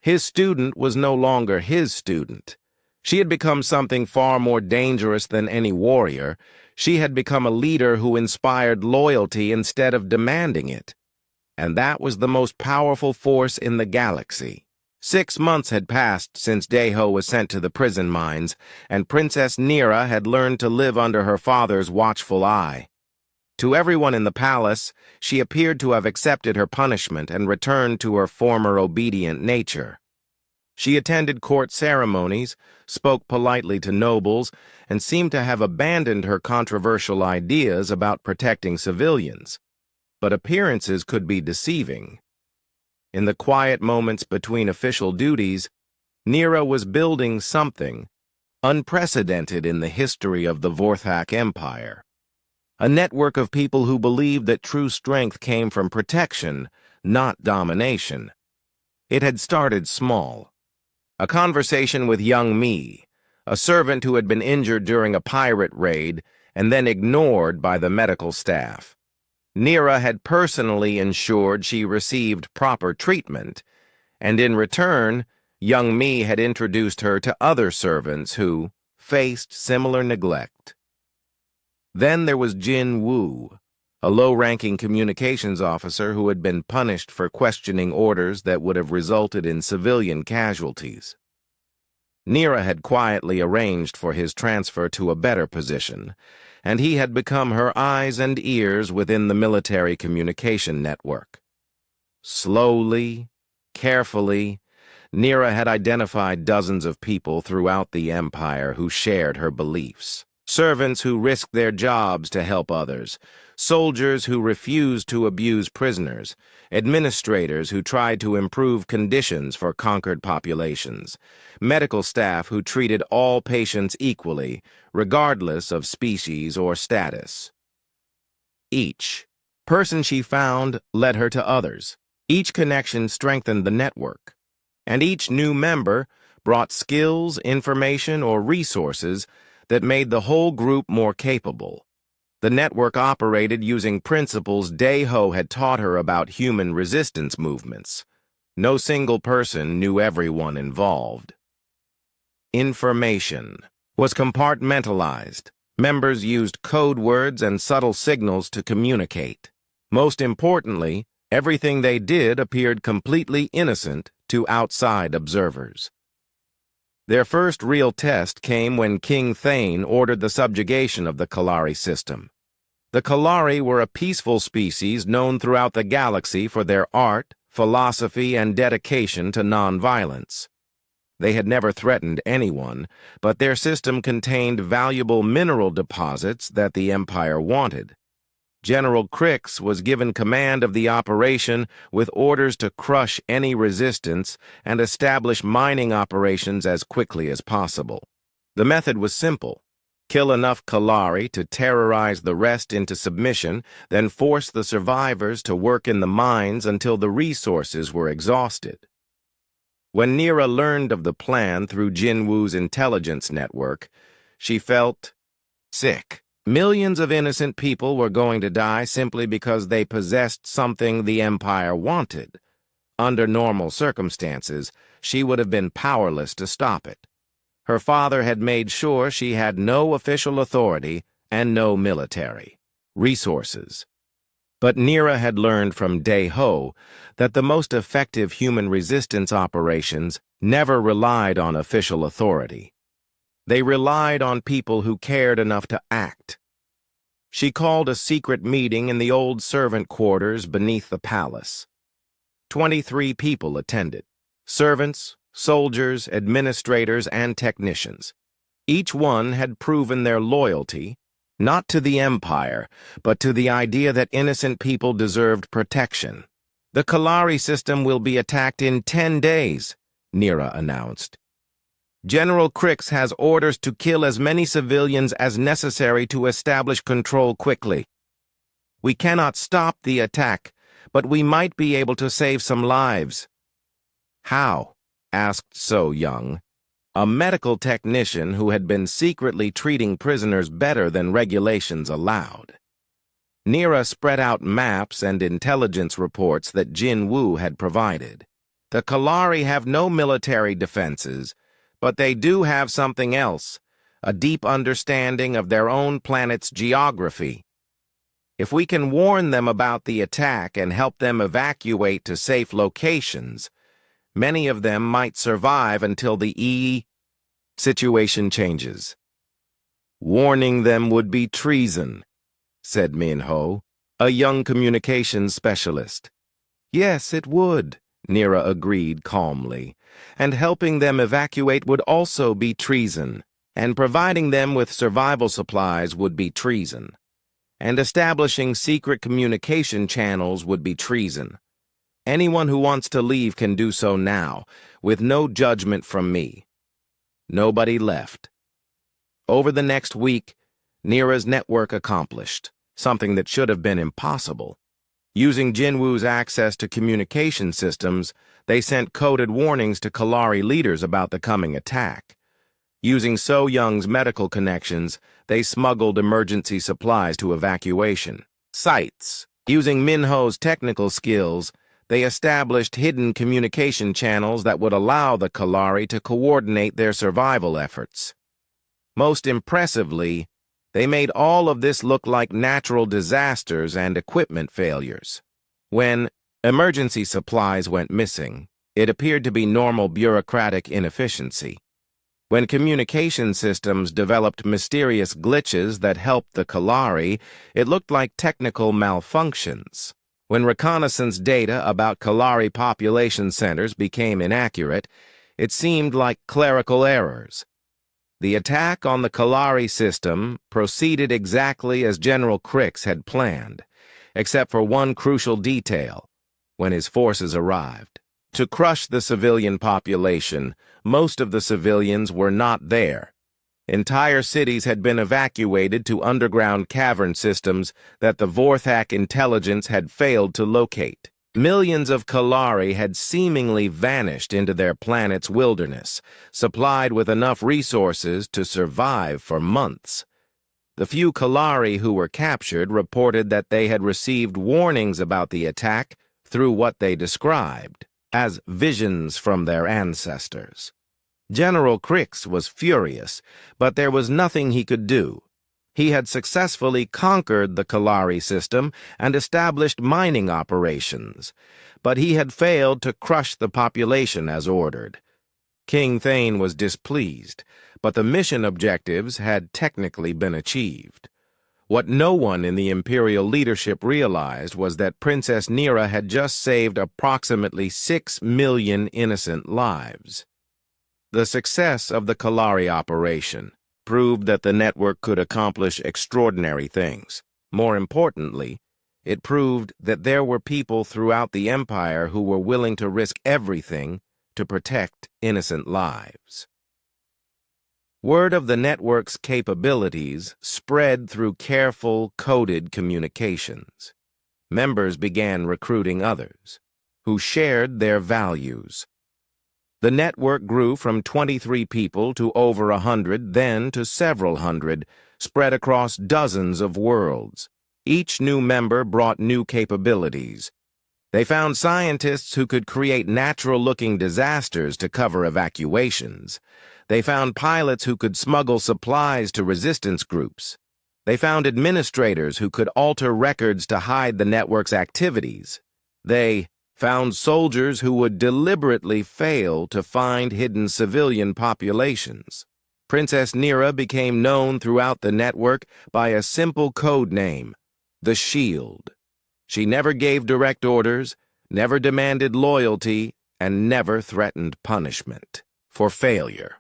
His student was no longer his student. She had become something far more dangerous than any warrior. She had become a leader who inspired loyalty instead of demanding it. And that was the most powerful force in the galaxy. 6 months had passed since Daeho was sent to the prison mines, and Princess Nira had learned to live under her father's watchful eye. To everyone in the palace, she appeared to have accepted her punishment and returned to her former obedient nature. She attended court ceremonies, spoke politely to nobles, and seemed to have abandoned her controversial ideas about protecting civilians. But appearances could be deceiving. In the quiet moments between official duties, Nira was building something unprecedented in the history of the Vorthak Empire. A network of people who believed that true strength came from protection, not domination. It had started small. A conversation with young Me, a servant who had been injured during a pirate raid and then ignored by the medical staff. Nira had personally ensured she received proper treatment, and in return, young Me had introduced her to other servants who faced similar neglect. Then there was Jin Wu, a low-ranking communications officer who had been punished for questioning orders that would have resulted in civilian casualties. Nira had quietly arranged for his transfer to a better position, and he had become her eyes and ears within the military communication network. Slowly, carefully, Nira had identified dozens of people throughout the Empire who shared her beliefs. Servants who risked their jobs to help others, soldiers who refused to abuse prisoners, administrators who tried to improve conditions for conquered populations, medical staff who treated all patients equally, regardless of species or status. Each person she found led her to others. Each connection strengthened the network, and each new member brought skills, information, or resources that made the whole group more capable. The network operated using principles Daeho had taught her about human resistance movements. No single person knew everyone involved. Information was compartmentalized. Members used code words and subtle signals to communicate. Most importantly, everything they did appeared completely innocent to outside observers. Their first real test came when King Thane ordered the subjugation of the Kalari system. The Kalari were a peaceful species known throughout the galaxy for their art, philosophy, and dedication to nonviolence. They had never threatened anyone, but their system contained valuable mineral deposits that the Empire wanted. General Crix was given command of the operation with orders to crush any resistance and establish mining operations as quickly as possible. The method was simple. Kill enough Kalari to terrorize the rest into submission, then force the survivors to work in the mines until the resources were exhausted. When Nira learned of the plan through Jinwu's intelligence network, she felt sick. Millions of innocent people were going to die simply because they possessed something the Empire wanted. Under normal circumstances, she would have been powerless to stop it. Her father had made sure she had no official authority and no military resources. But Nira had learned from Daeho that the most effective human resistance operations never relied on official authority. They relied on people who cared enough to act. She called a secret meeting in the old servant quarters beneath the palace. 23 people attended: servants, soldiers, administrators, and technicians. Each one had proven their loyalty, not to the Empire, but to the idea that innocent people deserved protection. "The Kalari system will be attacked in 10 days, Nira announced. "General Crix has orders to kill as many civilians as necessary to establish control quickly. We cannot stop the attack, but we might be able to save some lives." "How?" asked So Young, a medical technician who had been secretly treating prisoners better than regulations allowed. Nira spread out maps and intelligence reports that Jinwu had provided. "The Kalari have no military defenses, but they do have something else, a deep understanding of their own planet's geography. If we can warn them about the attack and help them evacuate to safe locations, many of them might survive until the situation changes." "Warning them would be treason," said Minho, a young communications specialist. "Yes, it would," Nira agreed calmly, "and helping them evacuate would also be treason, and providing them with survival supplies would be treason, and establishing secret communication channels would be treason. Anyone who wants to leave can do so now, with no judgment from me." Nobody left. Over the next week, Nira's network accomplished something that should have been impossible. Using Jinwu's access to communication systems, they sent coded warnings to Kalari leaders about the coming attack. Using So Young's medical connections, they smuggled emergency supplies to evacuation sites. Using Minho's technical skills, they established hidden communication channels that would allow the Kalari to coordinate their survival efforts. Most impressively, They made all of this look like natural disasters and equipment failures. When emergency supplies went missing, it appeared to be normal bureaucratic inefficiency. When communication systems developed mysterious glitches that helped the Kalari, it looked like technical malfunctions. When reconnaissance data about Kalari population centers became inaccurate, it seemed like clerical errors. The attack on the Kalari system proceeded exactly as General Crix had planned, except for one crucial detail: when his forces arrived. To crush the civilian population, most of the civilians were not there. Entire cities had been evacuated to underground cavern systems that the Vorthak intelligence had failed to locate. Millions of Kalari had seemingly vanished into their planet's wilderness, supplied with enough resources to survive for months. The few Kalari who were captured reported that they had received warnings about the attack through what they described as visions from their ancestors. General Crix was furious, but there was nothing he could do. He had successfully conquered the Kalari system and established mining operations, but he had failed to crush the population as ordered. King Thane was displeased, but the mission objectives had technically been achieved. What no one in the Imperial leadership realized was that Princess Nira had just saved approximately 6 million innocent lives. The success of the Kalari operation proved that the network could accomplish extraordinary things. More importantly, it proved that there were people throughout the Empire who were willing to risk everything to protect innocent lives. Word of the network's capabilities spread through careful, coded communications. Members began recruiting others, who shared their values. The network grew from 23 people to over 100, then to several hundred, spread across dozens of worlds. Each new member brought new capabilities. They found scientists who could create natural-looking disasters to cover evacuations. They found pilots who could smuggle supplies to resistance groups. They found administrators who could alter records to hide the network's activities. They found soldiers who would deliberately fail to find hidden civilian populations. Princess Nira became known throughout the network by a simple code name: the Shield. She never gave direct orders, never demanded loyalty, and never threatened punishment for failure.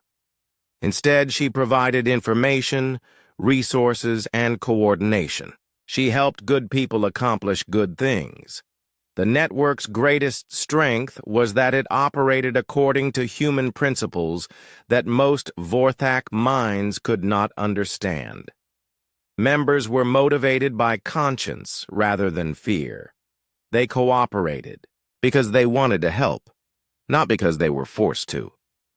Instead, she provided information, resources, and coordination. She helped good people accomplish good things. The network's greatest strength was that it operated according to human principles that most Vorthak minds could not understand. Members were motivated by conscience rather than fear. They cooperated because they wanted to help, not because they were forced to.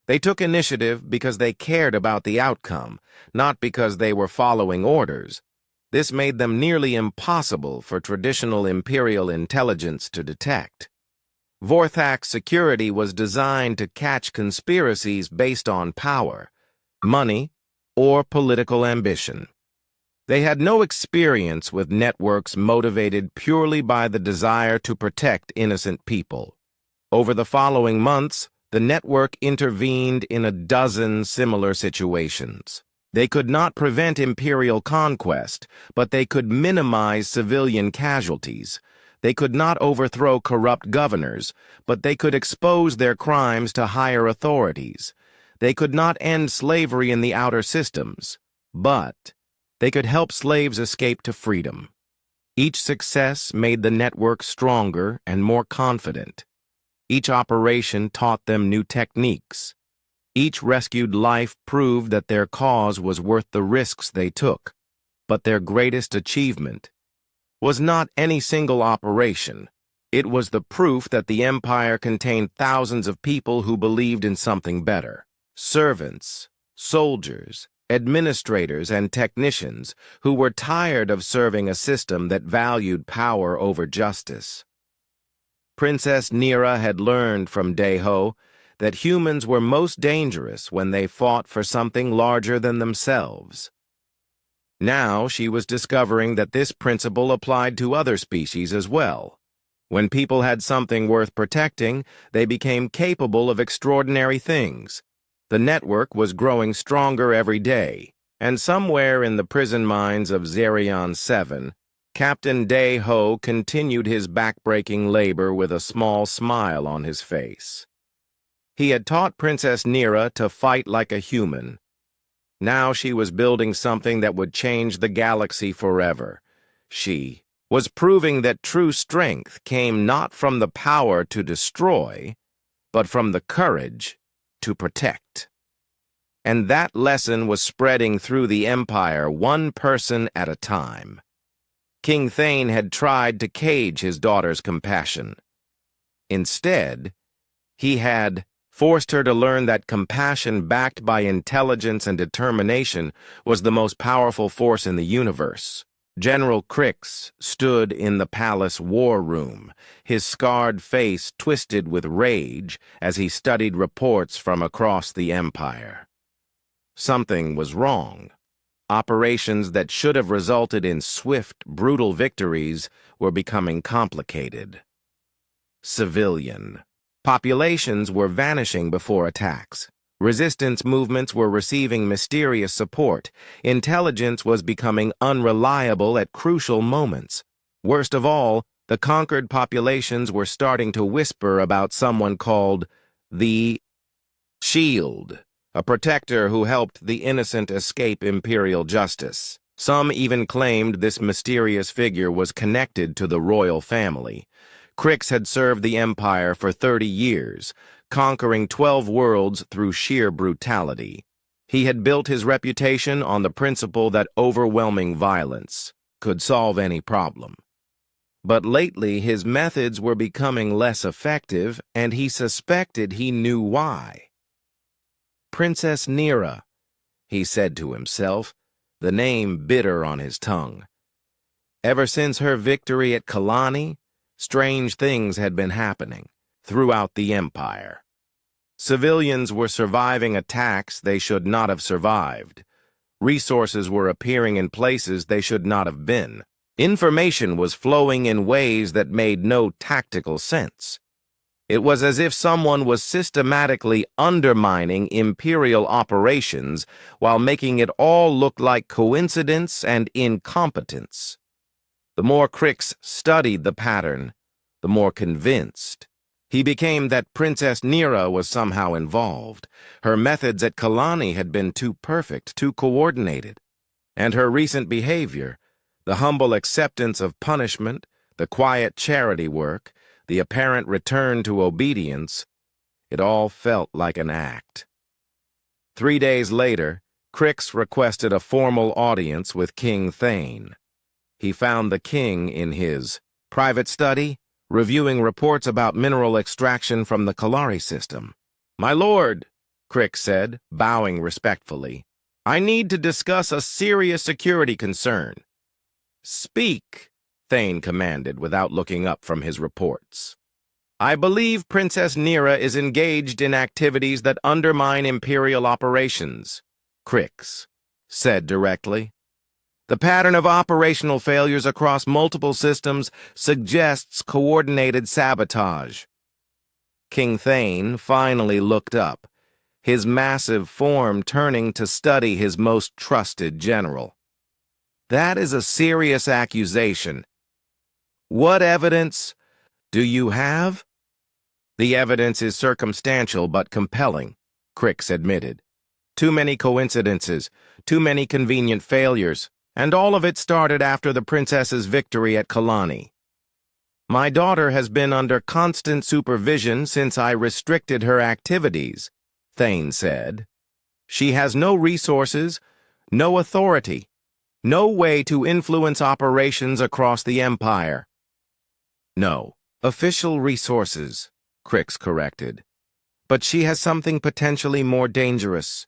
They took initiative because they cared about the outcome, not because they were following orders. This made them nearly impossible for traditional Imperial intelligence to detect. Vorthak's security was designed to catch conspiracies based on power, money, or political ambition. They had no experience with networks motivated purely by the desire to protect innocent people. Over the following months, the network intervened in a dozen similar situations. They could not prevent Imperial conquest, but they could minimize civilian casualties. They could not overthrow corrupt governors, but they could expose their crimes to higher authorities. They could not end slavery in the outer systems, but they could help slaves escape to freedom. Each success made the network stronger and more confident. Each operation taught them new techniques. Each rescued life proved that their cause was worth the risks they took. But their greatest achievement was not any single operation. It was the proof that the Empire contained thousands of people who believed in something better. Servants, soldiers, administrators, and technicians who were tired of serving a system that valued power over justice. Princess Nira had learned from Deho that humans were most dangerous when they fought for something larger than themselves. Now she was discovering that this principle applied to other species as well. When people had something worth protecting, they became capable of extraordinary things. The network was growing stronger every day, and somewhere in the prison mines of Zerion 7, Captain Day-Ho continued his backbreaking labor with a small smile on his face. He had taught Princess Nira to fight like a human. Now she was building something that would change the galaxy forever. She was proving that true strength came not from the power to destroy, but from the courage to protect. And that lesson was spreading through the Empire one person at a time. King Thane had tried to cage his daughter's compassion. Instead, he had forced her to learn that compassion backed by intelligence and determination was the most powerful force in the universe. General Crix stood in the palace war room, his scarred face twisted with rage as he studied reports from across the Empire. Something was wrong. Operations that should have resulted in swift, brutal victories were becoming complicated. Civilian populations were vanishing before attacks. Resistance movements were receiving mysterious support. Intelligence was becoming unreliable at crucial moments. Worst of all, the conquered populations were starting to whisper about someone called the Shield, a protector who helped the innocent escape imperial justice. Some even claimed this mysterious figure was connected to the royal family. Crix had served the Empire for 30 years, conquering 12 worlds through sheer brutality. He had built his reputation on the principle that overwhelming violence could solve any problem. But lately his methods were becoming less effective, and he suspected he knew why. Princess Nira, he said to himself, the name bitter on his tongue. Ever since her victory at Kalani, strange things had been happening throughout the Empire. Civilians were surviving attacks they should not have survived. Resources were appearing in places they should not have been. Information was flowing in ways that made no tactical sense. It was as if someone was systematically undermining imperial operations while making it all look like coincidence and incompetence. The more Crix studied the pattern, the more convinced he became that Princess Nira was somehow involved. Her methods at Kalani had been too perfect, too coordinated. And her recent behavior, the humble acceptance of punishment, the quiet charity work, the apparent return to obedience, it all felt like an act. 3 days later, Crix requested a formal audience with King Thane. He found the king in his private study, reviewing reports about mineral extraction from the Kalari system. "My lord," Crix said, bowing respectfully, "I need to discuss a serious security concern." "Speak," Thane commanded without looking up from his reports. "I believe Princess Nira is engaged in activities that undermine imperial operations," Crix said directly. "The pattern of operational failures across multiple systems suggests coordinated sabotage." King Thane finally looked up, his massive form turning to study his most trusted general. "That is a serious accusation. What evidence do you have?" "The evidence is circumstantial but compelling," Crix admitted. "Too many coincidences, too many convenient failures. And all of it started after the princess's victory at Kalani. My daughter has been under constant supervision since I restricted her activities," Thane said. "She has no resources, no authority, no way to influence operations across the Empire." "No, official resources," Crix corrected. "But she has something potentially more dangerous.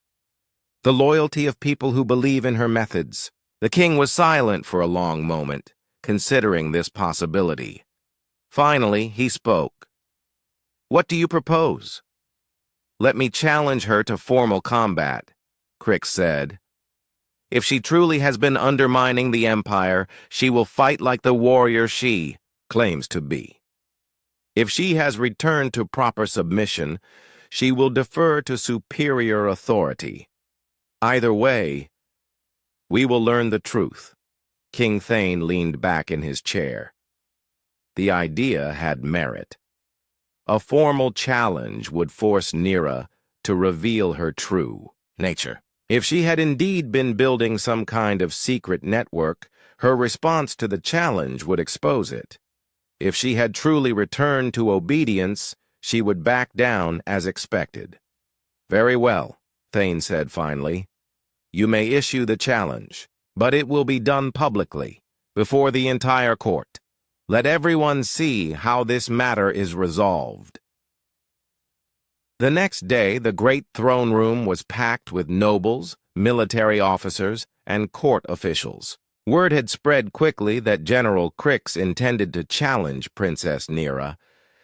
The loyalty of people who believe in her methods." The king was silent for a long moment, considering this possibility. Finally, he spoke. "What do you propose?" "Let me challenge her to formal combat," Crix said. If she truly has been undermining the Empire, she will fight like the warrior she claims to be. If she has returned to proper submission, she will defer to superior authority. Either way, we will learn the truth. King Thane leaned back in his chair. The idea had merit. A formal challenge would force Nira to reveal her true nature. If she had indeed been building some kind of secret network, her response to the challenge would expose it. If she had truly returned to obedience, she would back down as expected. Very well, Thane said finally. You may issue the challenge, but it will be done publicly, before the entire court. Let everyone see how this matter is resolved. The next day, the great throne room was packed with nobles, military officers, and court officials. Word had spread quickly that General Crix intended to challenge Princess Nira,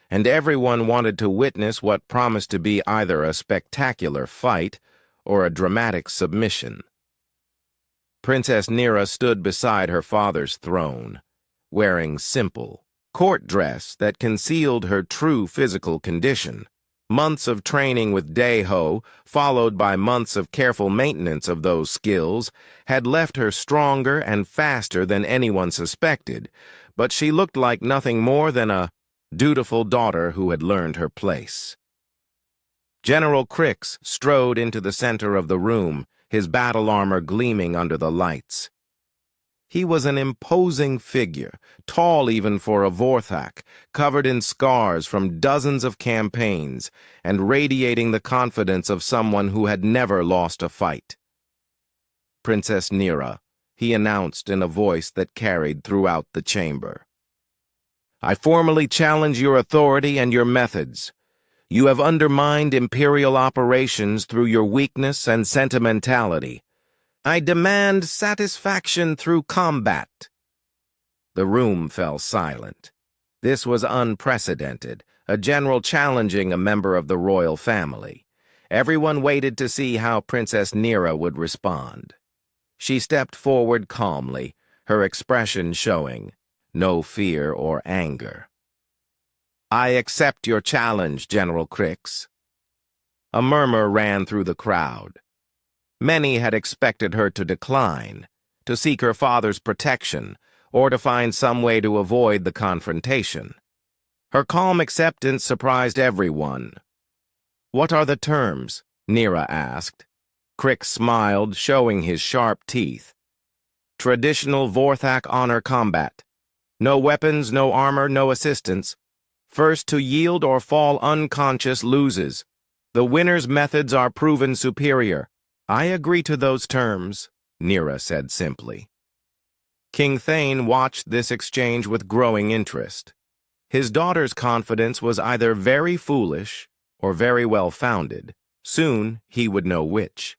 and everyone wanted to witness what promised to be either a spectacular fight or a dramatic submission. Princess Nira stood beside her father's throne, wearing simple court dress that concealed her true physical condition. Months of training with Daiho, followed by months of careful maintenance of those skills, had left her stronger and faster than anyone suspected, but she looked like nothing more than a dutiful daughter who had learned her place. General Crix strode into the center of the room, his battle armor gleaming under the lights. He was an imposing figure, tall even for a Vorthak, covered in scars from dozens of campaigns, and radiating the confidence of someone who had never lost a fight. Princess Nira, he announced in a voice that carried throughout the chamber. I formally challenge your authority and your methods. You have undermined Imperial operations through your weakness and sentimentality. I demand satisfaction through combat. The room fell silent. This was unprecedented, a general challenging a member of the royal family. Everyone waited to see how Princess Nira would respond. She stepped forward calmly, her expression showing no fear or anger. I accept your challenge, General Crix. A murmur ran through the crowd. Many had expected her to decline, to seek her father's protection, or to find some way to avoid the confrontation. Her calm acceptance surprised everyone. What are the terms? Nira asked. Crix smiled, showing his sharp teeth. Traditional Vorthak honor combat. No weapons, no armor, no assistance. First to yield or fall unconscious loses. The winner's methods are proven superior. I agree to those terms, Nira said simply. King Thane watched this exchange with growing interest. His daughter's confidence was either very foolish or very well-founded. Soon he would know which.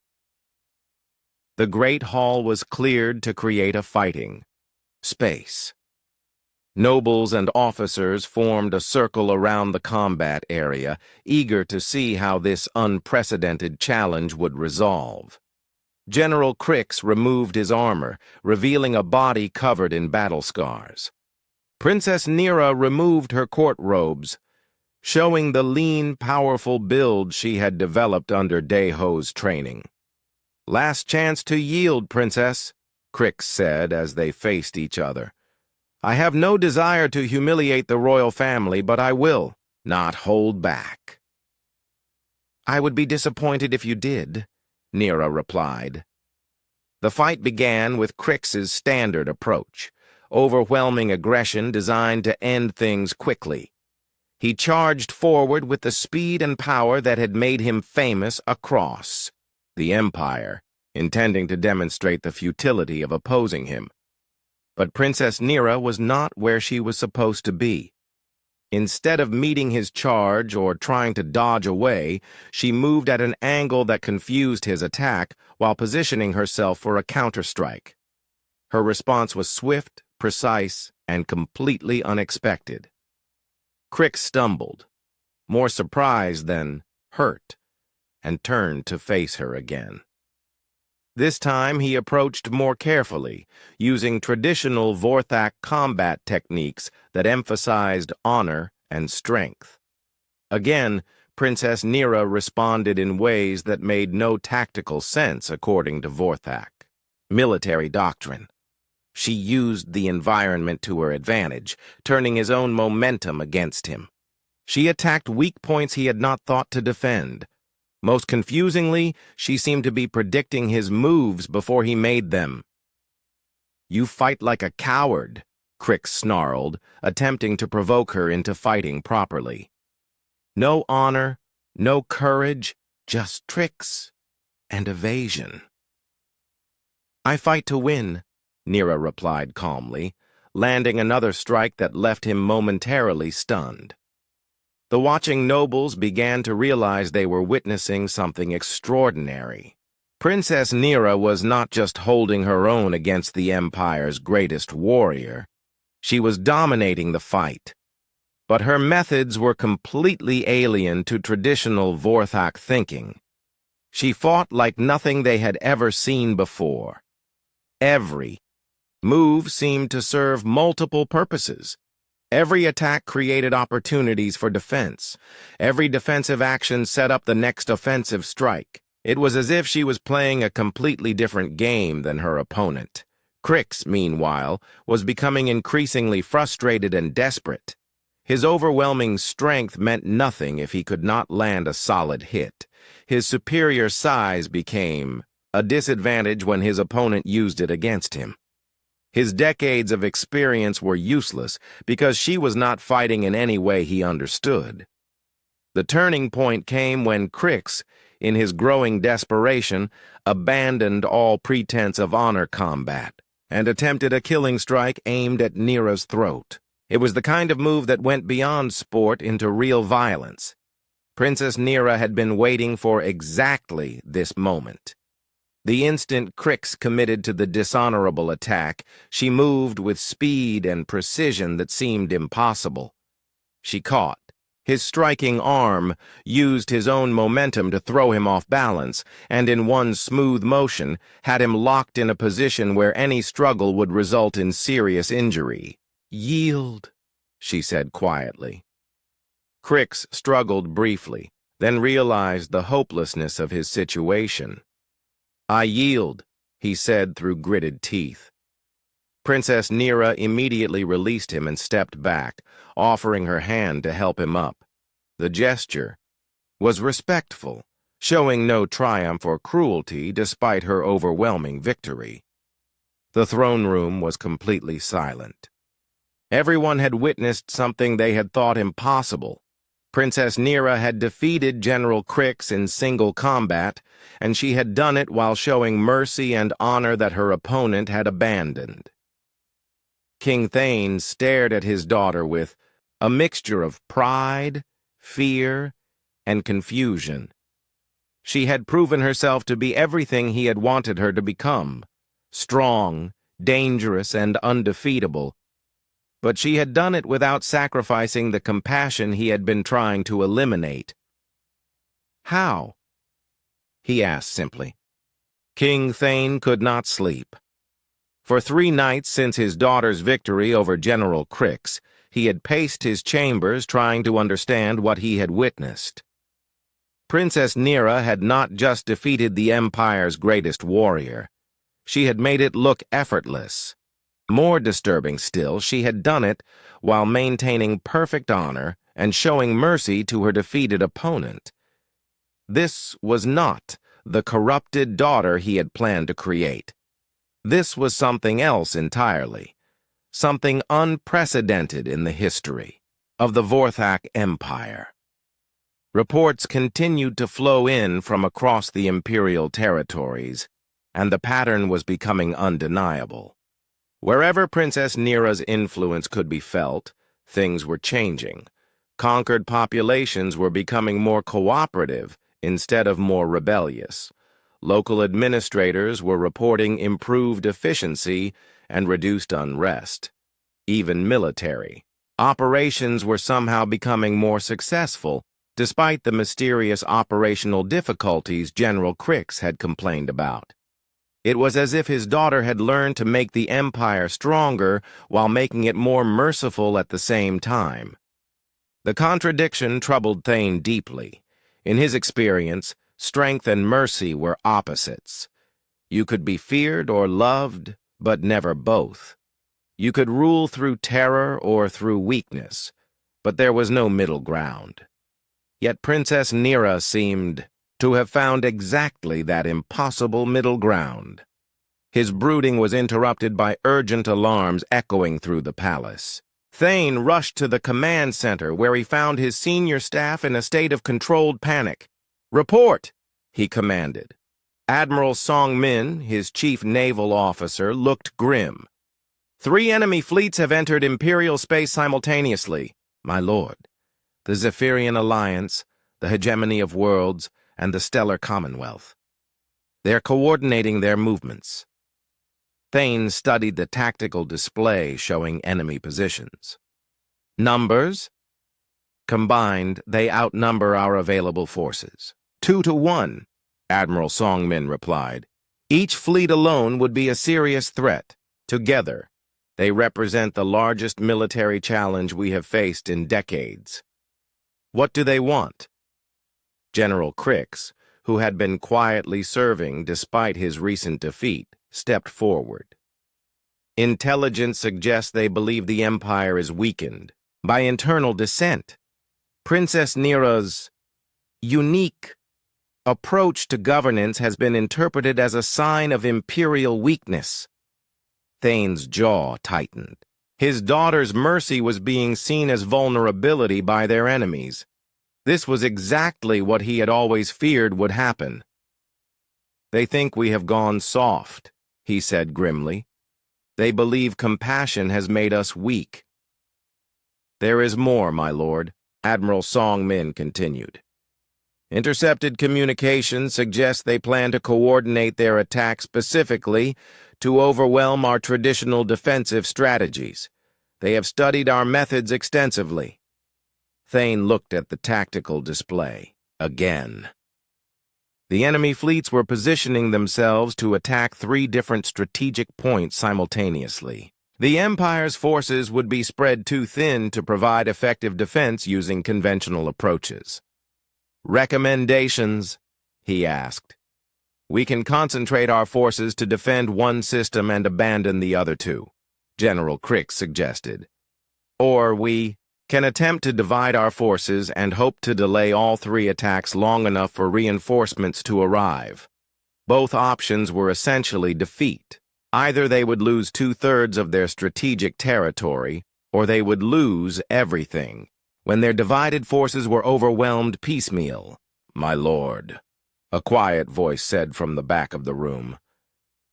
The great hall was cleared to create a fighting space. Nobles and officers formed a circle around the combat area, eager to see how this unprecedented challenge would resolve. General Crix removed his armor, revealing a body covered in battle scars. Princess Nira removed her court robes, showing the lean, powerful build she had developed under Daiho's training. Last chance to yield, Princess, Crix said as they faced each other. I have no desire to humiliate the royal family, but I will not hold back. I would be disappointed if you did, Nira replied. The fight began with Crix's standard approach, overwhelming aggression designed to end things quickly. He charged forward with the speed and power that had made him famous across the Empire, intending to demonstrate the futility of opposing him. But Princess Nira was not where she was supposed to be. Instead of meeting his charge or trying to dodge away, she moved at an angle that confused his attack while positioning herself for a counterstrike. Her response was swift, precise, and completely unexpected. Crix stumbled, more surprised than hurt, and turned to face her again. This time he approached more carefully, using traditional Vorthak combat techniques that emphasized honor and strength. Again, Princess Nira responded in ways that made no tactical sense according to Vorthak. Military doctrine. She used the environment to her advantage, turning his own momentum against him. She attacked weak points he had not thought to defend. Most confusingly, she seemed to be predicting his moves before he made them. "You fight like a coward," Crix snarled, attempting to provoke her into fighting properly. No honor, no courage, just tricks and evasion. "I fight to win," Nira replied calmly, landing another strike that left him momentarily stunned. The watching nobles began to realize they were witnessing something extraordinary. Princess Nira was not just holding her own against the Empire's greatest warrior. She was dominating the fight. But her methods were completely alien to traditional Vorthak thinking. She fought like nothing they had ever seen before. Every move seemed to serve multiple purposes. Every attack created opportunities for defense. Every defensive action set up the next offensive strike. It was as if she was playing a completely different game than her opponent. Crix, meanwhile, was becoming increasingly frustrated and desperate. His overwhelming strength meant nothing if he could not land a solid hit. His superior size became a disadvantage when his opponent used it against him. His decades of experience were useless because she was not fighting in any way he understood. The turning point came when Crix, in his growing desperation, abandoned all pretense of honor combat and attempted a killing strike aimed at Nira's throat. It was the kind of move that went beyond sport into real violence. Princess Nira had been waiting for exactly this moment. The instant Crix committed to the dishonorable attack, she moved with speed and precision that seemed impossible. She caught. His striking arm used his own momentum to throw him off balance, and in one smooth motion had him locked in a position where any struggle would result in serious injury. "Yield," she said quietly. Crix struggled briefly, then realized the hopelessness of his situation. "I yield," he said through gritted teeth. Princess Nira immediately released him and stepped back, offering her hand to help him up. The gesture was respectful, showing no triumph or cruelty despite her overwhelming victory. The throne room was completely silent. Everyone had witnessed something they had thought impossible. Princess Nira had defeated General Crix in single combat, and she had done it while showing mercy and honor that her opponent had abandoned. King Thane stared at his daughter with a mixture of pride, fear, and confusion. She had proven herself to be everything he had wanted her to become: strong, dangerous, and undefeatable. But she had done it without sacrificing the compassion he had been trying to eliminate. "How?" he asked simply. King Thane could not sleep. For 3 nights since his daughter's victory over General Crix, he had paced his chambers trying to understand what he had witnessed. Princess Nira had not just defeated the Empire's greatest warrior. She had made it look effortless. More disturbing still, she had done it while maintaining perfect honor and showing mercy to her defeated opponent. This was not the corrupted daughter he had planned to create. This was something else entirely, something unprecedented in the history of the Vorthak Empire. Reports continued to flow in from across the imperial territories, and the pattern was becoming undeniable. Wherever Princess Nira's influence could be felt, things were changing. Conquered populations were becoming more cooperative instead of more rebellious. Local administrators were reporting improved efficiency and reduced unrest. Even military operations were somehow becoming more successful, despite the mysterious operational difficulties General Crix had complained about. It was as if his daughter had learned to make the Empire stronger while making it more merciful at the same time. The contradiction troubled Thane deeply. In his experience, strength and mercy were opposites. You could be feared or loved, but never both. You could rule through terror or through weakness, but there was no middle ground. Yet Princess Nira seemed to have found exactly that impossible middle ground. His brooding was interrupted by urgent alarms echoing through the palace. Thane rushed to the command center where he found his senior staff in a state of controlled panic. "Report!" he commanded. Admiral Song Min, his chief naval officer, looked grim. "3 enemy fleets have entered Imperial space simultaneously, my lord. The Zephyrian Alliance, the Hegemony of Worlds, and the Stellar Commonwealth. They're coordinating their movements." Thane studied the tactical display showing enemy positions. "Numbers? Combined, they outnumber our available forces. 2 to 1, Admiral Song Min replied. "Each fleet alone would be a serious threat. Together, they represent the largest military challenge we have faced in decades." "What do they want?" General Crix, who had been quietly serving despite his recent defeat, stepped forward. "Intelligence suggests they believe the Empire is weakened by internal dissent. Princess Nira's unique approach to governance has been interpreted as a sign of imperial weakness." Thane's jaw tightened. His daughter's mercy was being seen as vulnerability by their enemies. This was exactly what he had always feared would happen. "They think we have gone soft," he said grimly. "They believe compassion has made us weak." "There is more, my lord," Admiral Song Min continued. "Intercepted communications suggest they plan to coordinate their attack specifically to overwhelm our traditional defensive strategies. They have studied our methods extensively." Thane looked at the tactical display again. The enemy fleets were positioning themselves to attack 3 different strategic points simultaneously. The Empire's forces would be spread too thin to provide effective defense using conventional approaches. "Recommendations?" he asked. "We can concentrate our forces to defend one system and abandon the other 2, General Crix suggested. "Or we can attempt to divide our forces and hope to delay all 3 attacks long enough for reinforcements to arrive." Both options were essentially defeat. Either they would lose 2/3 of their strategic territory, or they would lose everything, when their divided forces were overwhelmed piecemeal. "My lord," a quiet voice said from the back of the room.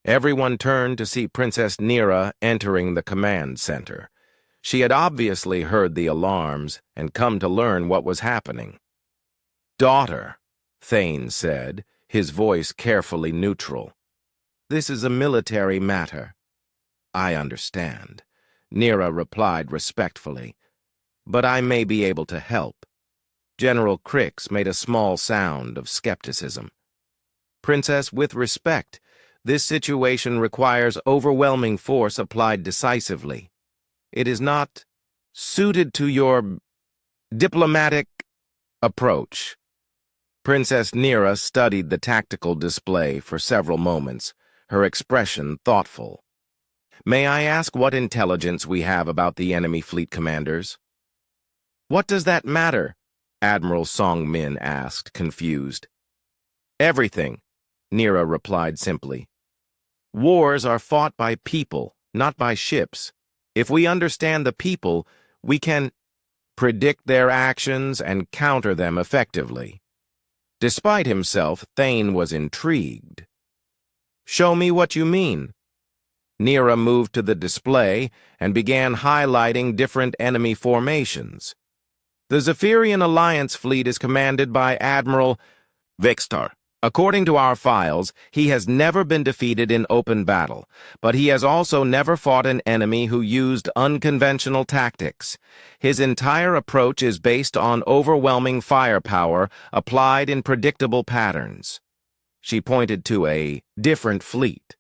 Everyone turned to see Princess Nira entering the command center. She had obviously heard the alarms and come to learn what was happening. "Daughter," Thane said, his voice carefully neutral. "This is a military matter." "I understand," Nira replied respectfully. "But I may be able to help." General Crix made a small sound of skepticism. "Princess, with respect, this situation requires overwhelming force applied decisively. It is not suited to your diplomatic approach." Princess Nira studied the tactical display for several moments, her expression thoughtful. "May I ask what intelligence we have about the enemy fleet commanders?" "What does that matter?" Admiral Song Min asked, confused. "Everything," Nira replied simply. "Wars are fought by people, not by ships. If we understand the people, we can predict their actions and counter them effectively." Despite himself, Thane was intrigued. "Show me what you mean." Nira moved to the display and began highlighting different enemy formations. "The Zephyrian Alliance fleet is commanded by Admiral Vixtar. According to our files, he has never been defeated in open battle, but he has also never fought an enemy who used unconventional tactics. His entire approach is based on overwhelming firepower applied in predictable patterns." She pointed to a different fleet.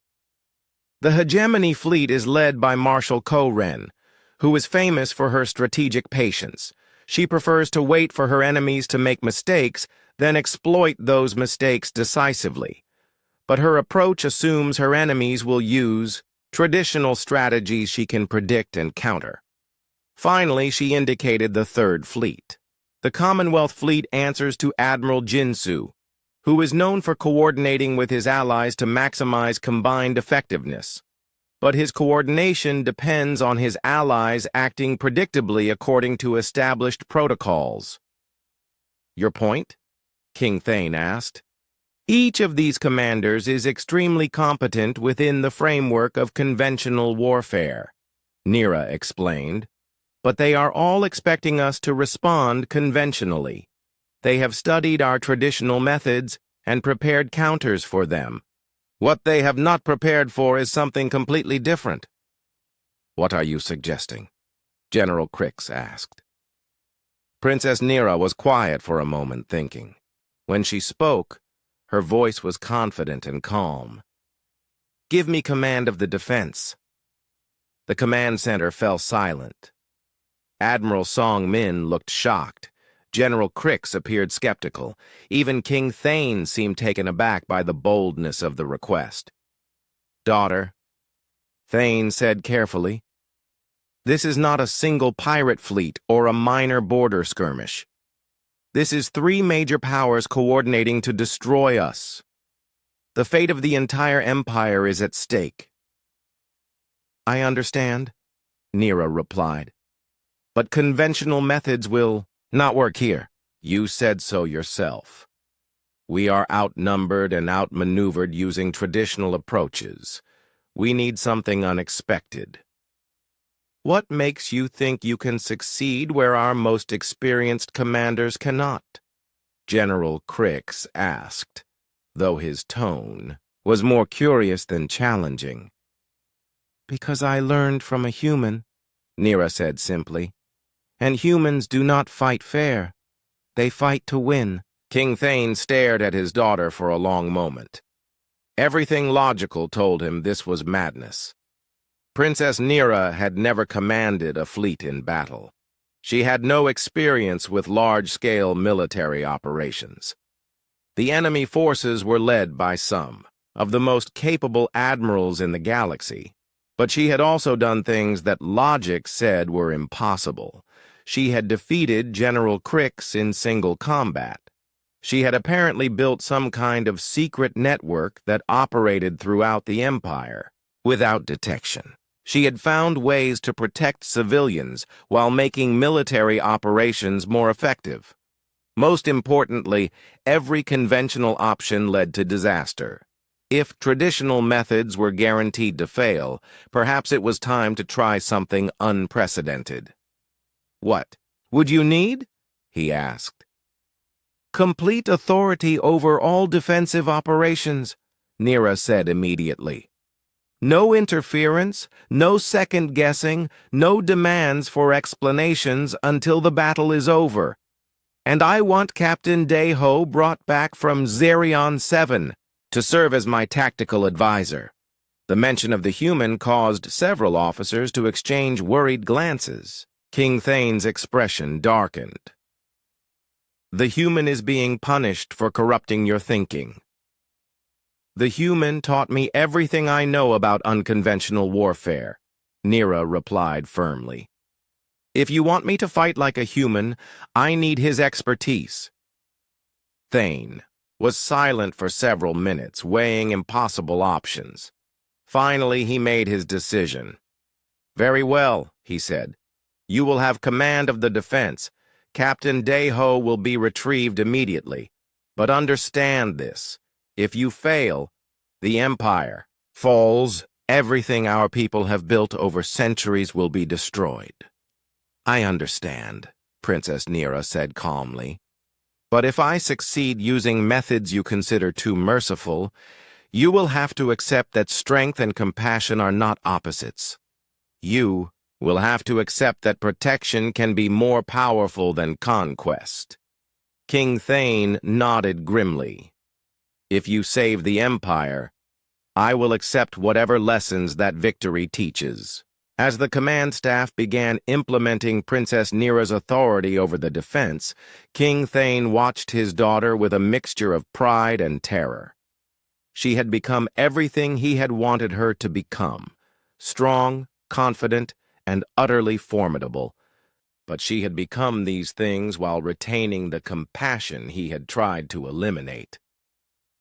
The Hegemony fleet is led by Marshal Ko-Ren, who is famous for her strategic patience. She prefers to wait for her enemies to make mistakes, then exploit those mistakes decisively. But her approach assumes her enemies will use traditional strategies she can predict and counter. Finally, she indicated the Third Fleet. The Commonwealth Fleet answers to Admiral Jinsu, who is known for coordinating with his allies to maximize combined effectiveness. But his coordination depends on his allies acting predictably according to established protocols. Your point? King Thane asked. Each of these commanders is extremely competent within the framework of conventional warfare, Nira explained, but they are all expecting us to respond conventionally. They have studied our traditional methods and prepared counters for them. What they have not prepared for is something completely different. What are you suggesting? General Crix asked. Princess Nira was quiet for a moment, thinking. When she spoke, her voice was confident and calm. Give me command of the defense. The command center fell silent. Admiral Song Min looked shocked. General Crix appeared skeptical. Even King Thane seemed taken aback by the boldness of the request. Daughter, Thane said carefully, this is not a single pirate fleet or a minor border skirmish. This is 3 major powers coordinating to destroy us. The fate of the entire empire is at stake. I understand, Nira replied. But conventional methods will not work here. You said so yourself. We are outnumbered and outmaneuvered using traditional approaches. We need something unexpected. What makes you think you can succeed where our most experienced commanders cannot? General Crix asked, though his tone was more curious than challenging. Because I learned from a human, Nira said simply. And humans do not fight fair. They fight to win. King Thane stared at his daughter for a long moment. Everything logical told him this was madness. Princess Nira had never commanded a fleet in battle. She had no experience with large-scale military operations. The enemy forces were led by some of the most capable admirals in the galaxy, but she had also done things that logic said were impossible. She had defeated General Crix in single combat. She had apparently built some kind of secret network that operated throughout the Empire without detection. She had found ways to protect civilians while making military operations more effective. Most importantly, every conventional option led to disaster. If traditional methods were guaranteed to fail, perhaps it was time to try something unprecedented. What would you need? He asked. Complete authority over all defensive operations, Nira said immediately. No interference, no second-guessing, no demands for explanations until the battle is over. And I want Captain Deho brought back from Zerion 7 to serve as my tactical advisor. The mention of the human caused several officers to exchange worried glances. King Thane's expression darkened. The human is being punished for corrupting your thinking. The human taught me everything I know about unconventional warfare, Nira replied firmly. If you want me to fight like a human, I need his expertise. Thane was silent for several minutes, weighing impossible options. Finally, he made his decision. Very well, he said. You will have command of the defense. Captain Deho will be retrieved immediately. But understand this. If you fail, the Empire falls. Everything our people have built over centuries will be destroyed. I understand, Princess Nira said calmly. But if I succeed using methods you consider too merciful, you will have to accept that strength and compassion are not opposites. You will have to accept that protection can be more powerful than conquest. King Thane nodded grimly. If you save the Empire, I will accept whatever lessons that victory teaches." As the command staff began implementing Princess Nira's authority over the defense, King Thane watched his daughter with a mixture of pride and terror. She had become everything he had wanted her to become: strong, confident, and utterly formidable. But she had become these things while retaining the compassion he had tried to eliminate.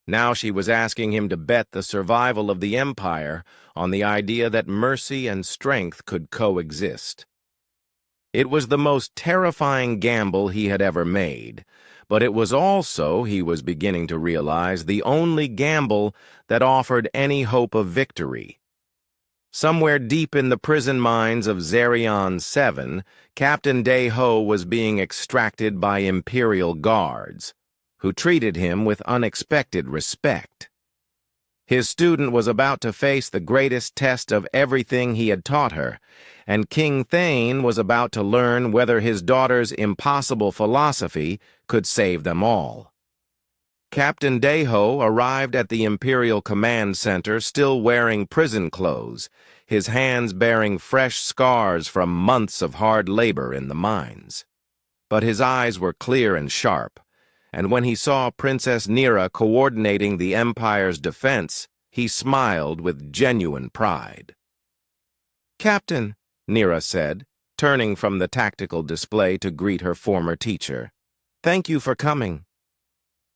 Now she was asking him to bet the survival of the Empire on the idea that mercy and strength could coexist. It was the most terrifying gamble he had ever made, but it was also, he was beginning to realize, the only gamble that offered any hope of victory. Somewhere deep in the prison mines of Zerion 7, Captain Day-Ho was being extracted by Imperial guards, who treated him with unexpected respect. His student was about to face the greatest test of everything he had taught her, and King Thane was about to learn whether his daughter's impossible philosophy could save them all. Captain Day-Ho arrived at the Imperial Command Center still wearing prison clothes, his hands bearing fresh scars from months of hard labor in the mines. But his eyes were clear and sharp, and when he saw Princess Nira coordinating the Empire's defense, he smiled with genuine pride. "Captain," Nira said, turning from the tactical display to greet her former teacher, "thank you for coming."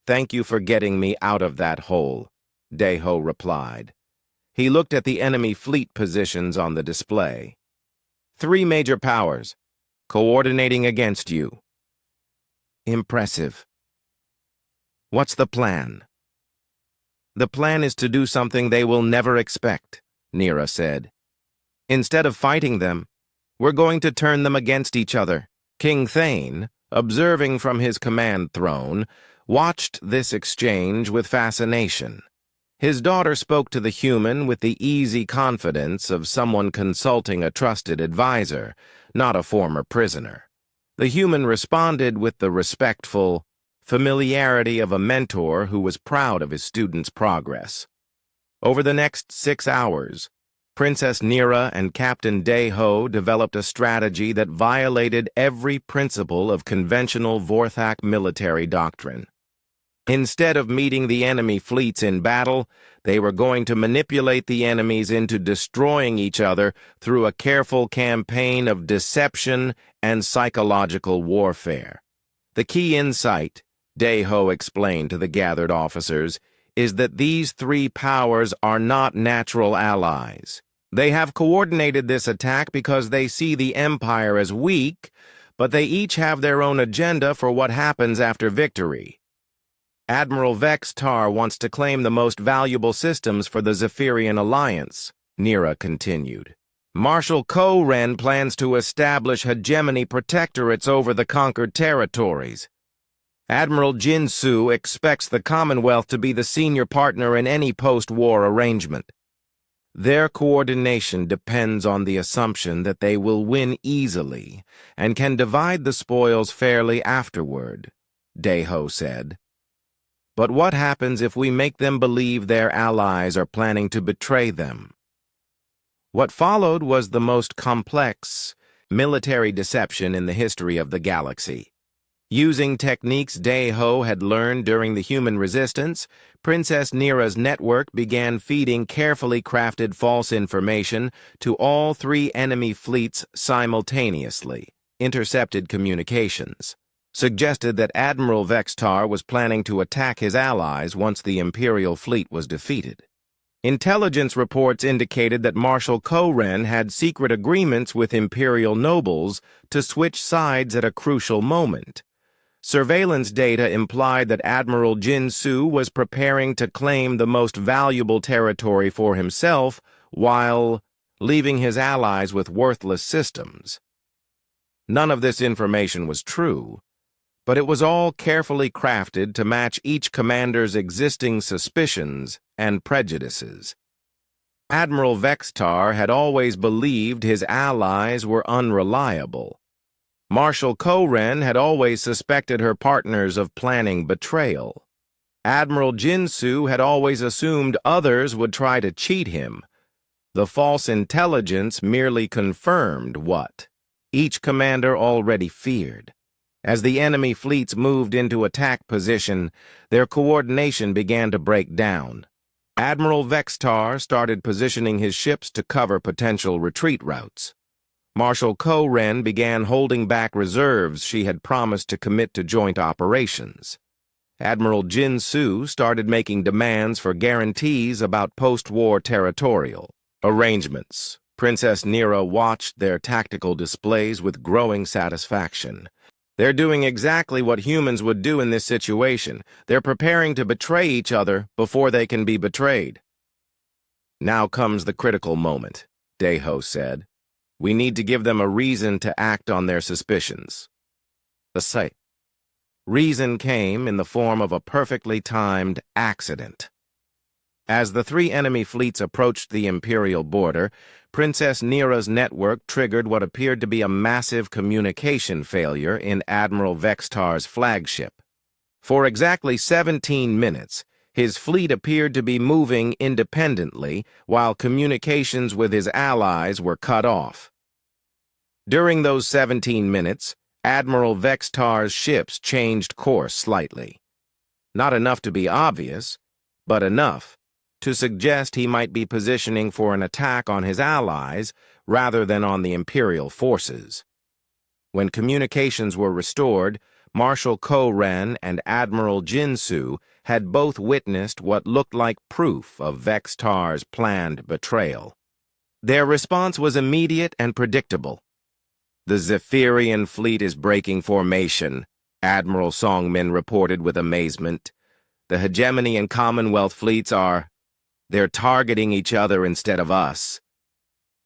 "Thank you for getting me out of that hole," Day-Ho replied. He looked at the enemy fleet positions on the display. 3 major powers, coordinating against you. Impressive. What's the plan? The plan is to do something they will never expect, Nira said. Instead of fighting them, we're going to turn them against each other. King Thane, observing from his command throne, watched this exchange with fascination. His daughter spoke to the human with the easy confidence of someone consulting a trusted advisor, not a former prisoner. The human responded with the respectful familiarity of a mentor who was proud of his student's progress. Over the next 6 hours, Princess Nira and Captain Day-Ho developed a strategy that violated every principle of conventional Vorthak military doctrine. Instead of meeting the enemy fleets in battle, they were going to manipulate the enemies into destroying each other through a careful campaign of deception and psychological warfare. The key insight, Day-Ho explained to the gathered officers, is that these 3 powers are not natural allies. They have coordinated this attack because they see the Empire as weak, but they each have their own agenda for what happens after victory. Admiral Vex-Tar wants to claim the most valuable systems for the Zephyrian Alliance, Nira continued. Marshal Ko-Ren plans to establish hegemony protectorates over the conquered territories. Admiral Jin-Su expects the Commonwealth to be the senior partner in any post-war arrangement. Their coordination depends on the assumption that they will win easily and can divide the spoils fairly afterward, Day-Ho said. But what happens if we make them believe their allies are planning to betray them? What followed was the most complex military deception in the history of the galaxy. Using techniques Day-Ho had learned during the human resistance, Princess Nira's network began feeding carefully crafted false information to all 3 enemy fleets simultaneously, intercepted communications, suggested that Admiral Vex-Tar was planning to attack his allies once the Imperial fleet was defeated. Intelligence reports indicated that Marshal Ko-Ren had secret agreements with Imperial nobles to switch sides at a crucial moment. Surveillance data implied that Admiral Jin-Su was preparing to claim the most valuable territory for himself while leaving his allies with worthless systems. None of this information was true, but it was all carefully crafted to match each commander's existing suspicions and prejudices. Admiral Vex-Tar had always believed his allies were unreliable. Marshal Ko-Ren had always suspected her partners of planning betrayal. Admiral Jinsu had always assumed others would try to cheat him. The false intelligence merely confirmed what each commander already feared. As the enemy fleets moved into attack position, their coordination began to break down. Admiral Vextar started positioning his ships to cover potential retreat routes. Marshal Ko-Ren began holding back reserves she had promised to commit to joint operations. Admiral Jin-Su started making demands for guarantees about post-war territorial arrangements. Princess Nira watched their tactical displays with growing satisfaction. They're doing exactly what humans would do in this situation. They're preparing to betray each other before they can be betrayed. Now comes the critical moment, Daeho said. We need to give them a reason to act on their suspicions. The reason came in the form of a perfectly timed accident. As the three enemy fleets approached the Imperial border, Princess Nira's network triggered what appeared to be a massive communication failure in Admiral Vextar's flagship. For exactly 17 minutes, his fleet appeared to be moving independently while communications with his allies were cut off. During those 17 minutes, Admiral Vextar's ships changed course slightly. Not enough to be obvious, but enough to suggest he might be positioning for an attack on his allies rather than on the Imperial forces. When communications were restored, Marshal Ko-Ren and Admiral Jinsu had both witnessed what looked like proof of Vextar's planned betrayal. Their response was immediate and predictable. The Zephyrian fleet is breaking formation, Admiral Songmin reported with amazement. The Hegemony and Commonwealth fleets they're targeting each other instead of us.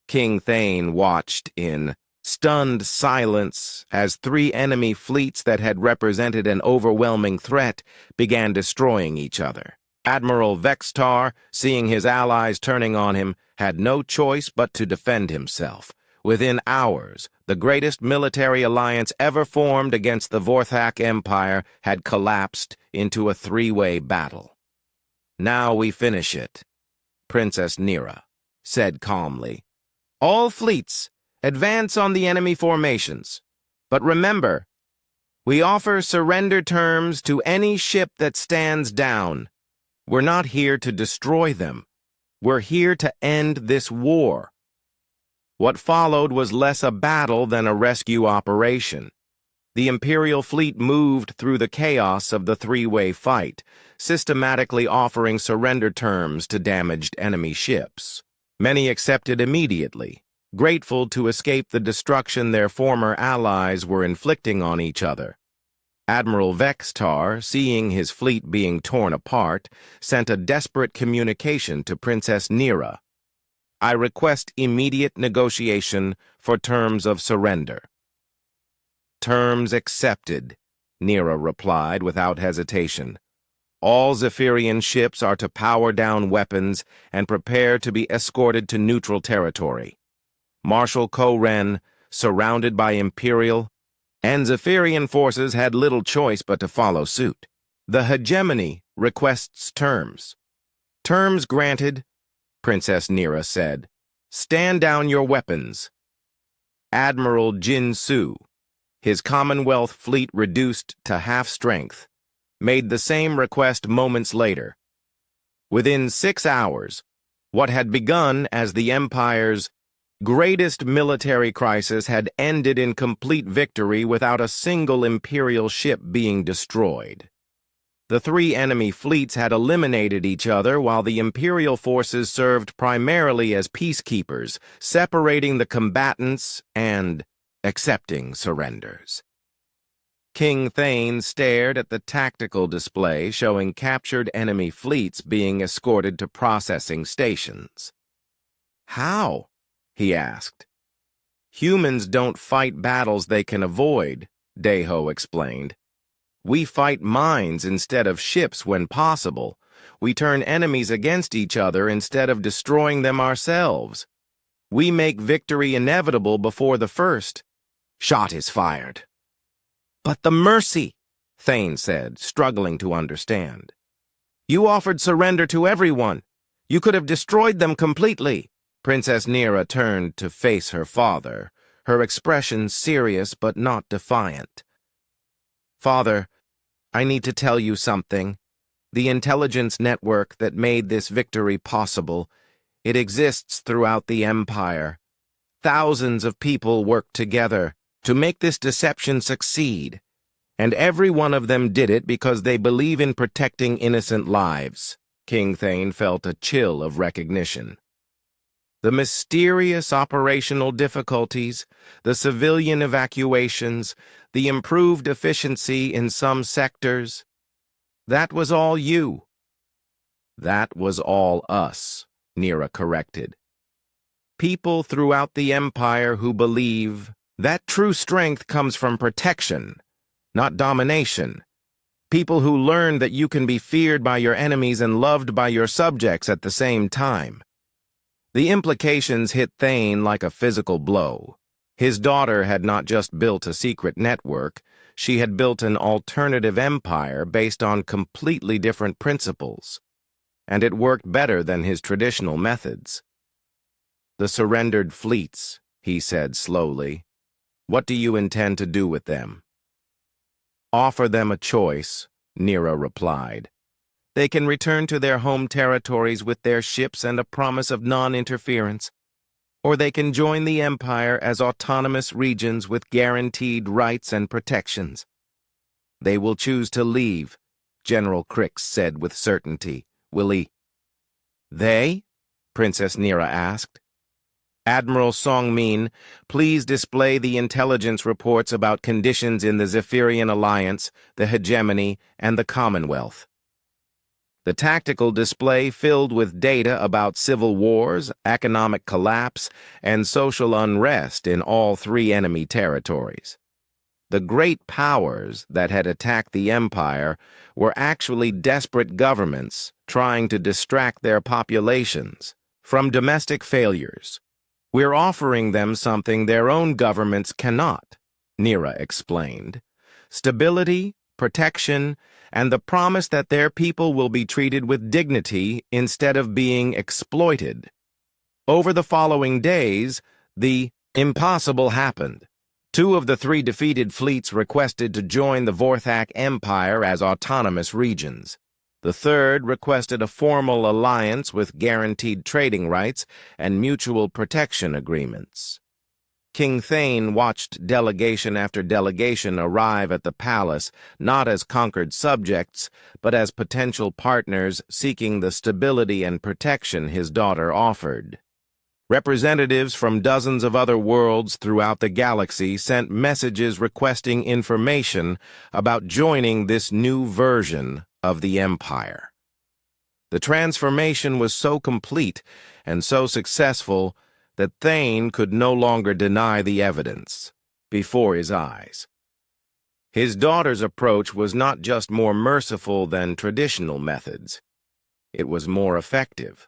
King Thane watched in stunned silence as three enemy fleets that had represented an overwhelming threat began destroying each other. Admiral Vextar, seeing his allies turning on him, had no choice but to defend himself. Within hours, the greatest military alliance ever formed against the Vorthak Empire had collapsed into a three-way battle. Now we finish it, Princess Nira said calmly. All fleets, advance on the enemy formations. But remember, we offer surrender terms to any ship that stands down. We're not here to destroy them. We're here to end this war. What followed was less a battle than a rescue operation. The Imperial fleet moved through the chaos of the three-way fight, systematically offering surrender terms to damaged enemy ships. Many accepted immediately, grateful to escape the destruction their former allies were inflicting on each other. Admiral Vextar, seeing his fleet being torn apart, sent a desperate communication to Princess Nira. I request immediate negotiation for terms of surrender. Terms accepted, Nira replied without hesitation. All Zephyrian ships are to power down weapons and prepare to be escorted to neutral territory. Marshal Ko-Ren, surrounded by Imperial and Zephyrian forces, had little choice but to follow suit. The Hegemony requests terms. Terms granted, Princess Nira said. Stand down your weapons. Admiral Jin-Su, his Commonwealth fleet reduced to half strength, made the same request moments later. Within 6 hours, what had begun as the Empire's greatest military crisis had ended in complete victory without a single Imperial ship being destroyed. The three enemy fleets had eliminated each other while the Imperial forces served primarily as peacekeepers, separating the combatants and accepting surrenders. King Thane stared at the tactical display showing captured enemy fleets being escorted to processing stations. How? He asked. Humans don't fight battles they can avoid, Daeho explained. We fight minds instead of ships when possible. We turn enemies against each other instead of destroying them ourselves. We make victory inevitable before the first shot is fired. But the mercy, Thane said, struggling to understand. You offered surrender to everyone. You could have destroyed them completely. Princess Nera turned to face her father, her expression serious but not defiant. Father, I need to tell you something. The intelligence network that made this victory possible, it exists throughout the Empire. Thousands of people worked together to make this deception succeed, and every one of them did it because they believe in protecting innocent lives. King Thane felt a chill of recognition. The mysterious operational difficulties, the civilian evacuations, the improved efficiency in some sectors, that was all you. That was all us, Nera corrected. People throughout the Empire who believe that true strength comes from protection, not domination. People who learn that you can be feared by your enemies and loved by your subjects at the same time. The implications hit Thane like a physical blow. His daughter had not just built a secret network, she had built an alternative empire based on completely different principles, and it worked better than his traditional methods. The surrendered fleets, he said slowly. What do you intend to do with them? Offer them a choice, Nera replied. They can return to their home territories with their ships and a promise of non-interference, or they can join the Empire as autonomous regions with guaranteed rights and protections. They will choose to leave, General Crix said with certainty. Will he? They? Princess Nera asked. Admiral Songmin, please display the intelligence reports about conditions in the Zephyrian Alliance, the Hegemony, and the Commonwealth. The tactical display filled with data about civil wars, economic collapse, and social unrest in all three enemy territories. The great powers that had attacked the Empire were actually desperate governments trying to distract their populations from domestic failures. We're offering them something their own governments cannot, Nera explained. Stability, protection, and the promise that their people will be treated with dignity instead of being exploited. Over the following days, the impossible happened. 2 of the 3 defeated fleets requested to join the Vorthak Empire as autonomous regions. The 3rd requested a formal alliance with guaranteed trading rights and mutual protection agreements. King Thane watched delegation after delegation arrive at the palace, not as conquered subjects, but as potential partners seeking the stability and protection his daughter offered. Representatives from dozens of other worlds throughout the galaxy sent messages requesting information about joining this new version of the Empire. The transformation was so complete and so successful that Thane could no longer deny the evidence before his eyes. His daughter's approach was not just more merciful than traditional methods. It was more effective.